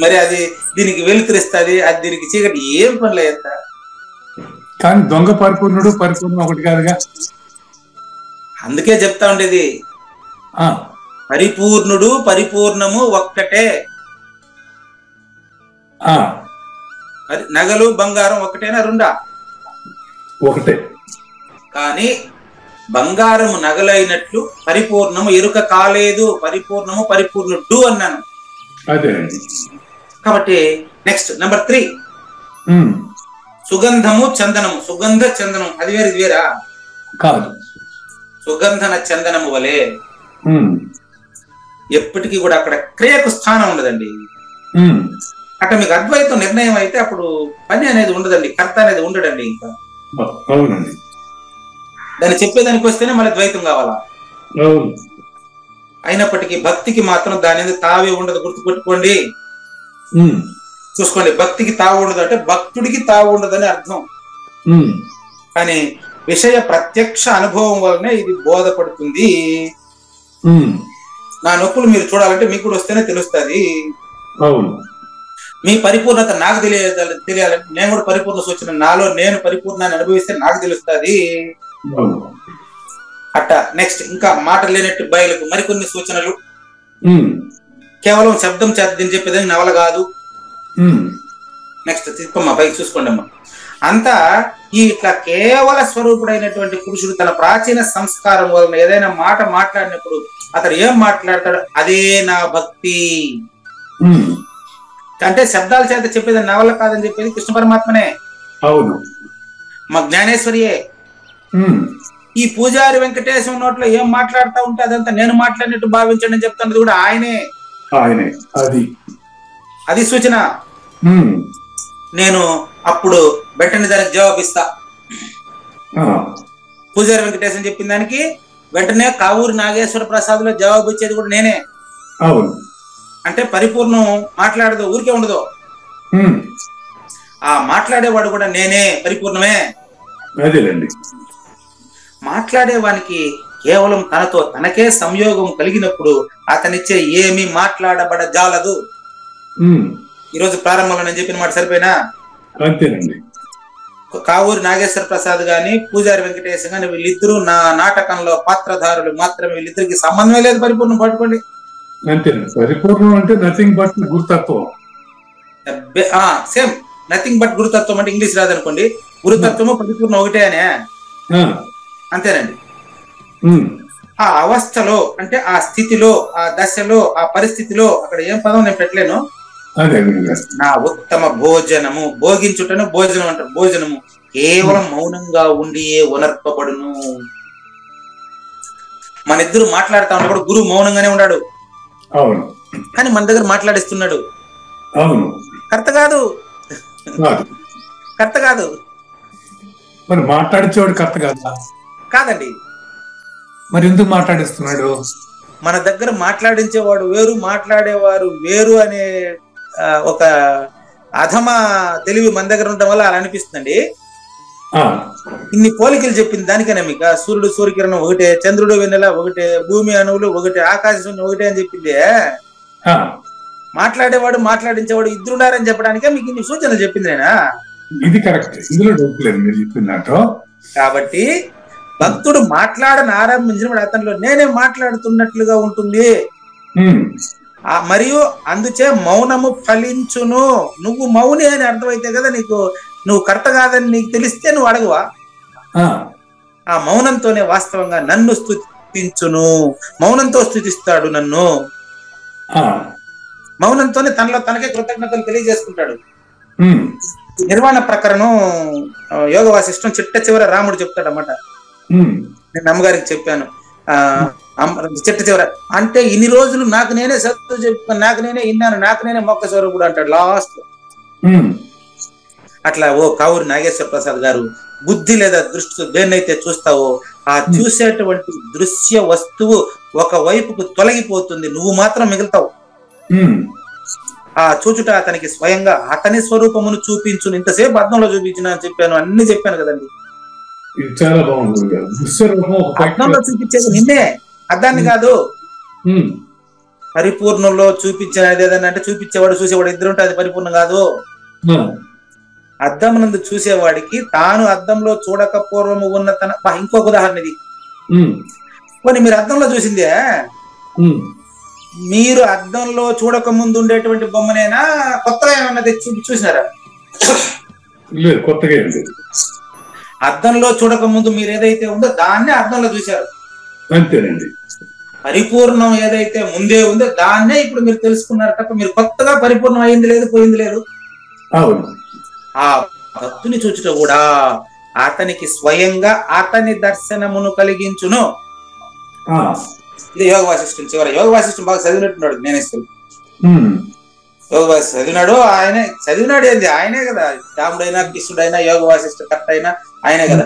మరి అది దీనికి వెలుతురిస్తుంది, అది దీనికి చీకటి, ఏం పనులు ఎంత? కానీ దొంగ పరిపూర్ణుడు పరిపూర్ణం ఒకటి కాదుగా. అందుకే చెప్తా ఉండేది, పరిపూర్ణుడు పరిపూర్ణము ఒక్కటే. నగలు బంగారం ఒకటేనా రెండా? ఒకటే. కానీ బంగారము నగలైనట్లు పరిపూర్ణము ఎరుక కాలేదు, పరిపూర్ణము పరిపూర్ణుడు అన్నాను. అదే. కాబట్టి నెక్స్ట్ నెంబర్ 3, సుగంధము చందనము. సుగంధ చందనం అది వేరు, ఇది వేరా? కాదు. సుగంధన చందనము వలె ఎప్పటికీ కూడా అక్కడ క్రియకు స్థానం ఉండదండి. అక్కడ మీకు అద్వైతం నిర్ణయం అయితే అప్పుడు పని అనేది ఉండదండి, కర్త అనేది ఉండడండి. ఇంకా అవునండి, దాన్ని చెప్పేదానికి వస్తేనే మళ్ళీ ద్వైతం కావాలా. అయినప్పటికీ భక్తికి మాత్రం దాని తావే ఉండదు, గుర్తుపెట్టుకోండి. చూసుకోండి, భక్తికి తావు ఉండదు అంటే భక్తుడికి తావు ఉండదని అర్థం. కానీ విషయ ప్రత్యక్ష అనుభవం వల్లనే ఇది బోధపడుతుంది. నా నొప్పులు మీరు చూడాలంటే మీకు కూడా వస్తేనే తెలుస్తుంది. మీ పరిపూర్ణత నాకు తెలియాలంటే నేను కూడా పరిపూర్ణ సూచన, నాలో నేను పరిపూర్ణాన్ని అనుభవిస్తే నాకు తెలుస్తుంది. అట్ట నెక్స్ట్ ఇంకా మాట లేనట్టు బయలుకు మరికొన్ని సూచనలు. కేవలం శబ్దం చేత దీన్ని చెప్పేది నవల కాదు. నెక్స్ట్ తిప్పమ్మా పైకి చూసుకోండి అమ్మా. అంతా ఈ ఇట్లా కేవల స్వరూపుడైనటువంటి పురుషుడు తన ప్రాచీన సంస్కారం వలన ఏదైనా మాట మాట్లాడినప్పుడు అతడు ఏం మాట్లాడతాడు, అదే నా భక్తి. అంటే శబ్దాల చేత చెప్పేది నవల కాదని చెప్పేది కృష్ణ పరమాత్మనే. అవును, మా జ్ఞానేశ్వరియే. ఈ పూజారి వెంకటేశ్వర నోట్లో ఏం మాట్లాడుతూ ఉంటే అదంతా నేను మాట్లాడినట్టు భావించండి అని చెప్తున్నది కూడా ఆయనే. అది సూచన. నేను అప్పుడు వెంటనే దానికి జవాబిస్తా. పూజారి వెంకటేశ్వర చెప్పిన దానికి వెంటనే కావూరి నాగేశ్వర ప్రసాద్ లో జవాబు ఇచ్చేది కూడా నేనే. అంటే పరిపూర్ణం మాట్లాడదు, ఊరికే ఉండదు. ఆ మాట్లాడేవాడు కూడా నేనే, పరిపూర్ణమే. మాట్లాడేవానికి కేవలం తనతో తనకే సంయోగం కలిగినప్పుడు అతనిచ్చే ఏమీ మాట్లాడబడజాలదు. ఈరోజు ప్రారంభంలో నేను చెప్పిన మాట సరిపోయినా? అంతేనండి. కావూరి నాగేశ్వర ప్రసాద్ గాని పూజారి వెంకటేశ్ గాని వీళ్ళిద్దరూ నా నాటకంలో పాత్రధారులు మాత్రమే. వీళ్ళిద్దరికి సంబంధమే లేదు పరిపూర్ణం. పట్టుకోండి, అంతేనండి. పరిపూర్ణం అంటే నథింగ్ బట్ గురుతత్వం. సేమ్ నథింగ్ బట్ గురుతత్వం అంటే ఇంగ్లీష్ రాదనుకోండి. గురుతత్వము పరిపూర్ణం ఒకటే అనే, అంతేనండి. ఆ అవస్థలో అంటే ఆ స్థితిలో, ఆ దశలో, ఆ పరిస్థితిలో, అక్కడ ఏం పదం నేను పెట్టలేను. నా ఉత్తమ భోజనము, భోగించుటను భోజనం అంటారు. భోజనము కేవలం మౌనంగా ఉండియే ఉనర్పబడును. మన ఇద్దరు మాట్లాడుతా ఉన్నప్పుడు గురువు మౌనంగానే ఉన్నాడు, కానీ మన దగ్గర మాట్లాడిస్తున్నాడు. కర్త కాదు, కర్త కాదు. మరి మాట్లాడించేవాడు కర్త కాదా? కాదండి. మరి ఎందుకు మాట్లాడిస్తున్నాడు? మన దగ్గర మాట్లాడించేవాడు వేరు, మాట్లాడేవారు వేరు అనే ఒక అధమ తెలివి మన దగ్గర ఉండడం వల్ల అలా అనిపిస్తుందండి. ఇన్ని పోలికలు చెప్పింది దానికనే మీకు సూర్యుడు సూర్యకిరణం ఒకటే, చంద్రుడు వెన్నెల ఒకటే, భూమి అణువులు ఒకటే, ఆకాశం ఒకటే అని చెప్పింది. మాట్లాడేవాడు మాట్లాడించేవాడు ఇద్దరున్నారని చెప్పడానికే మీకు ఇన్ని సూచనలు చెప్పింది నేనా? ఇది కరెక్ట్, ఇందులో డౌట్ లేదు మీరు చెప్పినట్టు. కాబట్టి భక్తుడు మాట్లాడని ఆరంభించినప్పుడు అతనిలో నేనే మాట్లాడుతున్నట్లుగా ఉంటుంది. మరియు అందుచే మౌనము ఫలించును. నువ్వు మౌని అని అర్థమైతే కదా నీకు, నువ్వు కరెక్ట్ కాదని నీకు తెలిస్తే నువ్వు అడగవా? ఆ మౌనంతోనే వాస్తవంగా నన్ను స్తుతించును. మౌనంతో స్తుతిస్తాడు నన్ను. మౌనంతోనే తనలో తనకే కృతజ్ఞతలు తెలియజేసుకుంటాడు. నిర్వాణ ప్రకరణం యోగ వాసిష్టం చిట్ట చివర రాముడు చెప్తాడు అన్నమాట. నేను అమ్మగారికి చెప్పాను, చిట్ట చివర అంటే ఇన్ని రోజులు నాకు నేనే సత్తు చెప్పాను, నాకు నేనే విన్నాను, నాకు నేనే మొక్క స్వరూపుడు అంటాడు లాస్ట్. అట్లా ఓ కావూరి నాగేశ్వర ప్రసాద్ గారు, బుద్ధి లేదా దృష్టి దేన్నైతే చూస్తావో ఆ చూసేటువంటి దృశ్య వస్తువు ఒక వైపుకు తొలగిపోతుంది, నువ్వు మాత్రం మిగులుతావు. ఆ చూచుట అతనికి స్వయంగా అతని స్వరూపమును చూపించును. ఇంతసేపు అర్థంలో చూపించిన చెప్పాను, అన్ని చెప్పాను కదండి. చాలా బాగుంది. అర్థంలో చూపించేది నిన్నే, అర్థాన్ని కాదు. పరిపూర్ణంలో చూపించేది ఏదన్నా అంటే చూపించేవాడు చూసేవాడు ఇద్దరుంటే అది పరిపూర్ణం కాదు. అద్దం నందు చూసేవాడికి తాను అద్దంలో చూడక పూర్వము ఉన్న తన. ఇంకొక ఉదాహరణ ఇది. కొన్ని మీరు అద్దంలో చూసిందే, మీరు అద్దంలో చూడక ముందు ఉండేటువంటి బొమ్మనేనా కొత్తగా ఏమన్నా చూసినారా? కొత్తగా అద్దంలో చూడక ముందు మీరు ఏదైతే ఉందో దాన్నే అద్దంలో చూశారు, అంతేనండి. పరిపూర్ణం ఏదైతే ముందే ఉందో దాన్నే ఇప్పుడు మీరు తెలుసుకున్నారు తప్ప మీరు కొత్తగా పరిపూర్ణం అయింది లేదు, పోయింది లేదు. ఆ భక్తుని చూచుట కూడా అతనికి స్వయంగా అతని దర్శనమును కలిగించును. ఇది యోగ వాసిష్టం చివర. యోగ వాసిష్టం బాగా చదివినట్టున్నాడు జ్ఞానేశ్వరుడు. యోగ వాసిష్టం చదివినాడు, ఆయనే చదివినాడు. ఏంది ఆయనే కదా, రాముడైనా కృష్ణుడైనా యోగ వాసిష్ఠ కర్త అయినా ఆయనే కదా.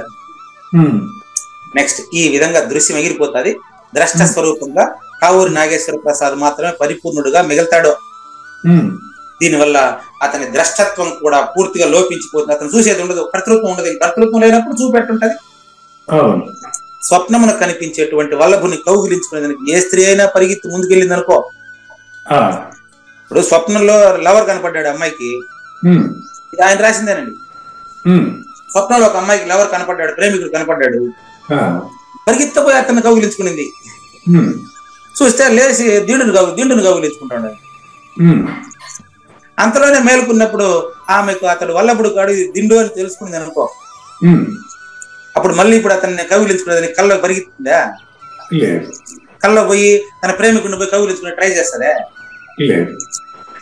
నెక్స్ట్ ఈ విధంగా దృశ్యం ఎగిరిపోతుంది. ద్రష్ట స్వరూపంగా కావూరి నాగేశ్వర ప్రసాద్ మాత్రమే పరిపూర్ణుడుగా మిగులుతాడు. దీనివల్ల అతని ద్రష్టత్వం కూడా పూర్తిగా లోపించిపోతుంది. అతను చూసేది ఉండదు, కర్తృత్వం ఉండదు. కర్తృత్వం లేనప్పుడు చూపెట్టుంటది. స్వప్నమును కనిపించేటువంటి వల్లభుని కౌగిలించుకునేదానికి ఏ స్త్రీ అయినా పరిగెత్తి ముందుకెళ్ళింది అనుకో. ఇప్పుడు స్వప్నంలో లవర్ కనపడ్డాడు అమ్మాయికి, ఇది ఆయన రాసిందేనండి. స్వప్నంలో ఒక అమ్మాయికి లవర్ కనపడ్డాడు, ప్రేమికుడు కనపడ్డాడు, పరిగెత్తపోయి అతన్ని కౌగిలించుకునింది. చూస్తే లేచి దిండును కౌగిలించుకుంటాడు. అంతలోనే మేలుకున్నప్పుడు ఆమెకు అతడు వల్లభుడు కాడు దిండు అని తెలుసుకుంది అనుకో. అప్పుడు మళ్ళీ ఇప్పుడు అతన్ని కౌగిలించుకునేది కల్లో పరిగెత్తుందా? కల్లో పోయి తన ప్రేమికుడిని పోయి కౌగిలించుకునే ట్రై చేస్తాడే?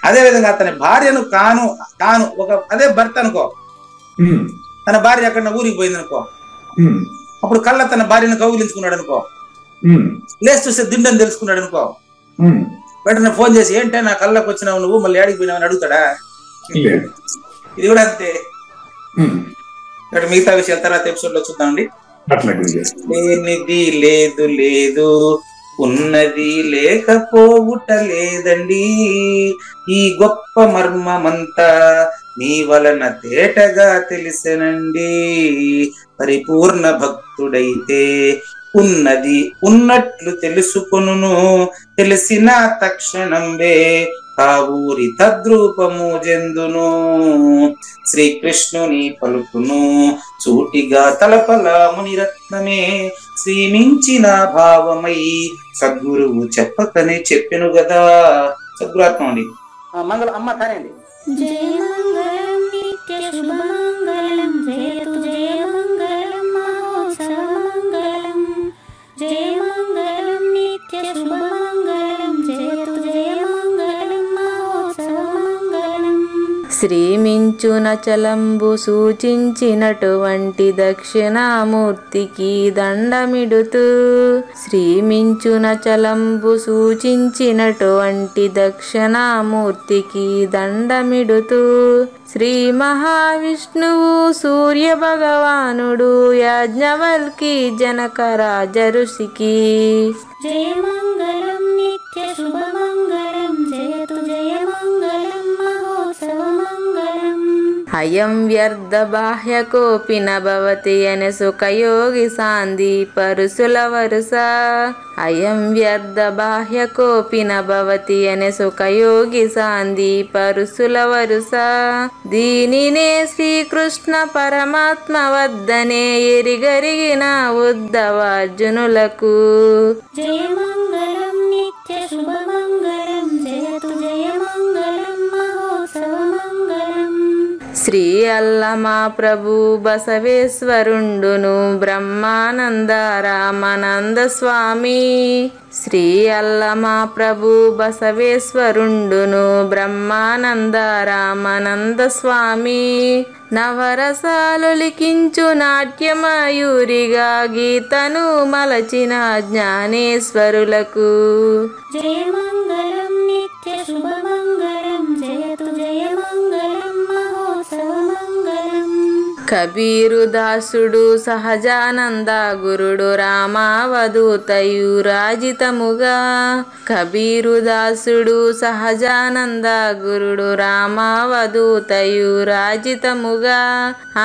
అదే విధంగా అతని భార్యను తాను ఒక అదే భర్త అనుకో, తన భార్య ఎక్కడ ఊరికి పోయింది అనుకో, అప్పుడు కళ్ళ తన భార్యను కౌగిలించుకున్నాడు అనుకో, లేచి చూస్తే దిండని తెలుసుకున్నాడు అనుకో, వెంటనే ఫోన్ చేసి ఏంటే నా కళ్ళకి వచ్చినావు నువ్వు, మళ్ళీ ఏడికి పోయినావు అని అడుగుతాడా? ఇది కూడా అంతే. మిగతా విషయాల తర్వాత ఎపిసోడ్ లో చూద్దామండి. లేనిది లేదు లేదు, ఉన్నది లేకపోవుట లేదండి, ఈ గొప్ప మర్మమంతా నీ వలన తేటగా తెలిసెనండి. పరిపూర్ణ భక్తుడైతే ఉన్నది ఉన్నట్లు తెలుసుకొనును, తెలిసిన తక్షణంబే కావూరి తద్రూపము జందును. శ్రీకృష్ణుని పలుకును చూటిగా తలపల మునిరత్నమే, శ్రీమించిన భావమై సద్గురువు చెప్పకనే చెప్పెను గదా. సద్గురాత్మ అండి. మంగళం అమ్మ కానండి. జయ మంగళం నిత్య శుభమంగళం, జయతు జయ మంగళం మహోత్సవ మంగళం. జయ మంగళం నిత్య శుభమంగళం, జయతు జయ మంగళం మహోత్సవ మంగళం. శ్రీమించున చలంబు సూచించినటువంటి దక్షిణామూర్తికి దండమిడుతూ, శ్రీమించున చలంబు సూచించినటువంటి దక్షిణామూర్తికి దండమిడుతూ, శ్రీ మహావిష్ణువు సూర్య భగవానుడు యాజ్ఞవల్కి జనక రాజఋషికి. జయ మంగళం నిత్య శుభమంగళం, జయతు జయ మంగళం మహోత్సవ మంగళం. అయం వ్యర్థ బాహ్యకోపి నభవతి అనే సుఖయోగి సాంది పరుసుల వరుస. అయం వ్యర్థ బాహ్యకోపి నభవతి అనే సుఖయోగి సాంది పరుసుల వరుస. దీనినే శ్రీకృష్ణ పరమాత్మ వద్దనే ఎరిగరిగిన ఉద్ధవార్జునులకు. జయమంగళం నిత్య శుభమంగళం జయతు జయమంగళం మహోత్సవమంగళం. శ్రీ అల్లమా ప్రభు బసవేశ్వరుండును బ్రహ్మానంద రామానంద స్వామి. శ్రీ అల్లమా ప్రభు బసవేశ్వరుండును బ్రహ్మానంద రామానంద స్వామి. నవరసాలు లిఖించు నాట్యమయూరిగా గీతను మలచిన జ్ఞానేశ్వరులకు. జయమంగళం నిత్య శుభమంగళం జయతు జయమంగళం మహోత్సవమంగళం. కబీరు దాసుడు సహజానంద గురుడు రామావధూతయు రాజితముగా. కబీరు దాసుడు సహజానంద గురుడు రామావధూతయు రాజితముగా.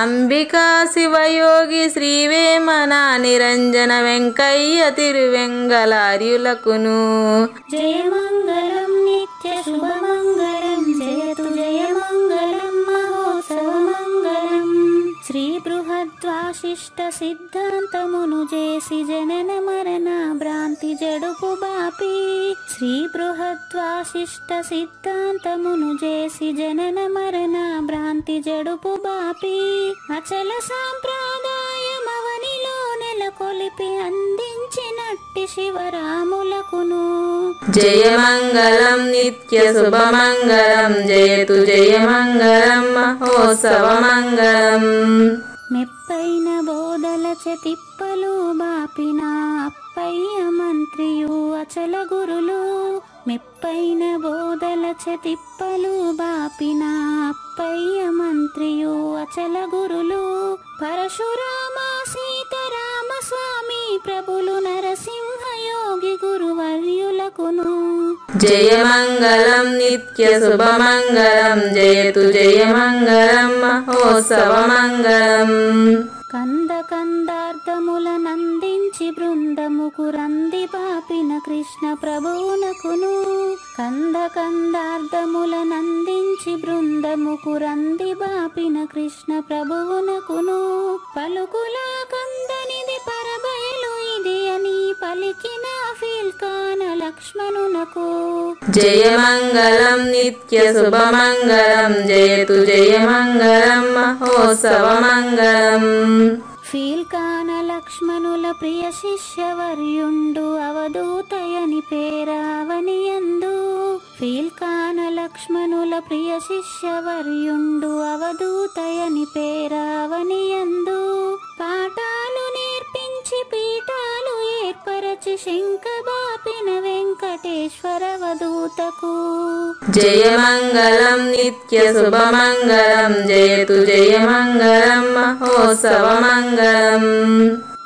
అంబికా శివయోగి శ్రీవేమన నిరంజన వెంకయ్య తిరువెంగళార్యులకును. జయమంగళం నిత్య శుభమంగళం జయతు జయమంగళం మహోత్సవమంగళం. శ్రీ బృహద్వాశిష్ట సిద్ధాంతమును చేసి జనన మరణ భ్రాంతి జడుపు బాపి. శ్రీ బృహద్వాశిష్ట సిద్ధాంతమును చేసి జనన మరణ భ్రాంతి జడుపు బాపి. అచల సాంప్రదాయమవనిలో నెలకొలిపి అందించినట్టి శివరాములకును. జయమంగళం నిత్య శుభమంగళం జయతు జయమంగళం మహోత్సవమంగళం. మెప్పైన బోధల తిప్పలు బాపిన అప్పయ్య మంత్రియు అచల గురులు. మెప్పైన బోధల తిప్పలు బాపిన అప్పయ్య మంత్రియు అచల గురులు. పరశురామ సీతారామ స్వామి ప్రభులు నరసింహ యోగి గురువర్యులకును. జయమంగళం నిత్య శుభమంగళం జయతు జయమంగళం మహోత్సవమంగళం. కంద కందార్థముల నందించి బృందముకు రంది పాపిన కృష్ణ ప్రభువునకును. కంద కందార్థముల నందించి బృందముకు రంది బాపిన కృష్ణ ప్రభువునకును. పలుకులా కందనిది పరబయలు ఇది అని పలికిన ఫీల్కాన లక్ష్మణునకు. జయమంగళం నిత్య శుభమంగళం జయతు జయమంగళం మహోత్సవమంగళం. ఫీల్కాన లక్ష్మణుల ప్రియ శిష్యవర్యుండు అవధూతయని పేరావనియందు. ఫీల్కాన లక్ష్మణుల ప్రియ శిష్యవర్యుండు అవధూతయని పేరావనియందు. పాఠాలు నేర్పించి పీఠాలు ఏర్పరచి శంఖబాపిన వెంకటేశ్వర అవధూతకు. జయమంగళం నిత్య శుభమంగళం జయతు జయమంగళం మహోత్సవమంగళం.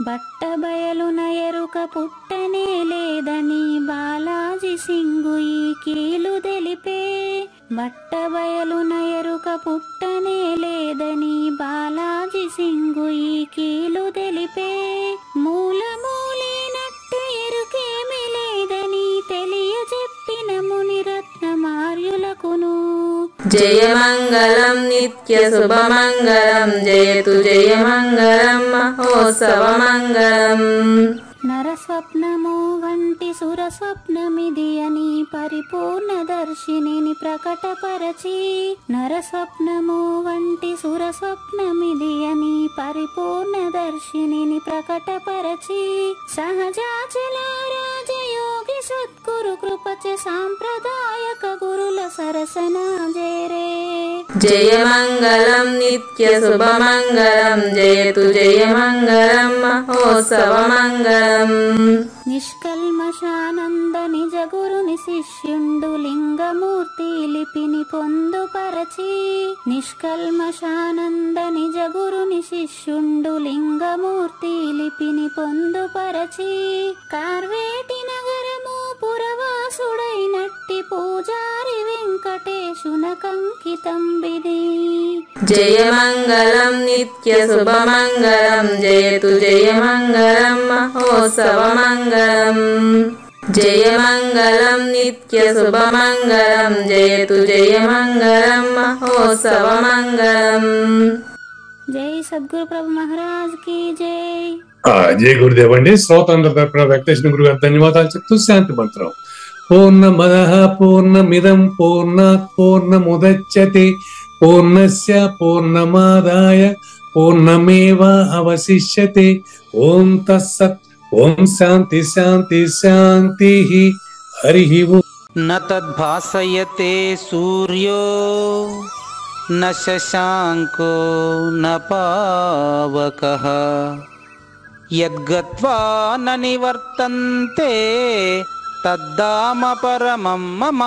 బట్టబయలున ఎరుక పుట్టనే లేదని బాలాజీ సింగు ఈ కీలు తెలిపే. బట్టబయలున ఎరుక పుట్టనే లేదని బాలాజీ సింగు ఈ కీలు తెలిపే. మూలమూలేనట్టు ఎరుకేమి లేదని తెలియజెప్పిన మునిరత్నమార్యులకును. జయమంగళం నిత్య శుభమంగళం జయతు జయమంగళం మహోత్సవమంగళం. నరస్వప్నము వంటి సురస్వప్నమిది అని పరిపూర్ణ దర్శినిని ప్రకటపరచి. నరస్వప్నము వంటి సురస్వప్నమిది అని పరిపూర్ణ దర్శినిని ప్రకటపరచి. సహజాచల రాజయోగి సద్గురు కృపచ సాంప్రదాయక గురుల సరసన జేరే. జయమంగళం నిత్య శుభమంగళం జయతు జయమంగళం మహోత్సవమంగళం. నిష్కల్మషానంద నిజ గురుని శిష్యుండు లింగమూర్తి లిపిని పొందుపరచి. నిష్కల్మషానంద నిజ గురుని శిష్యుండు లింగమూర్తి లిపిని పొందుపరచి. కార్వేటి నగరము పురవాసుడైనట్టి పూజారి వెంకటేశున మనకంకితం విధి. జయమంగళం నిత్య శుభమంగళం జయతు జయమంగళం మహోత్సవమంగళం. జయమంగళం నిత్య శుభమంగళం జయతు జయమంగళం మహోత్సవమంగళం. జై సద్గురు ప్రభు మహారాజ్ కి జై. జై గురుదేవ్ అండి. శ్రోతందరి తరపున వెంకటేశ్వర గురు గారు ధన్యవాదాలు చెప్తూ శాంతి మంత్రం. పూర్ణమదః పూర్ణమిదం పూర్ణాత్ పూర్ణముదచ్యతే పూర్ణస్య పూర్ణమాదాయ పూర్ణమేవావశిష్యతే. ఓం తత్సత్. ఓం శాంతి శాంతి శాంతి. హరి ఓం. న తద్భాసయతే సూర్యో న శశాంకో న పావకః యద్గత్వా న నివర్తంతే తద్ధామ పరమం మమ.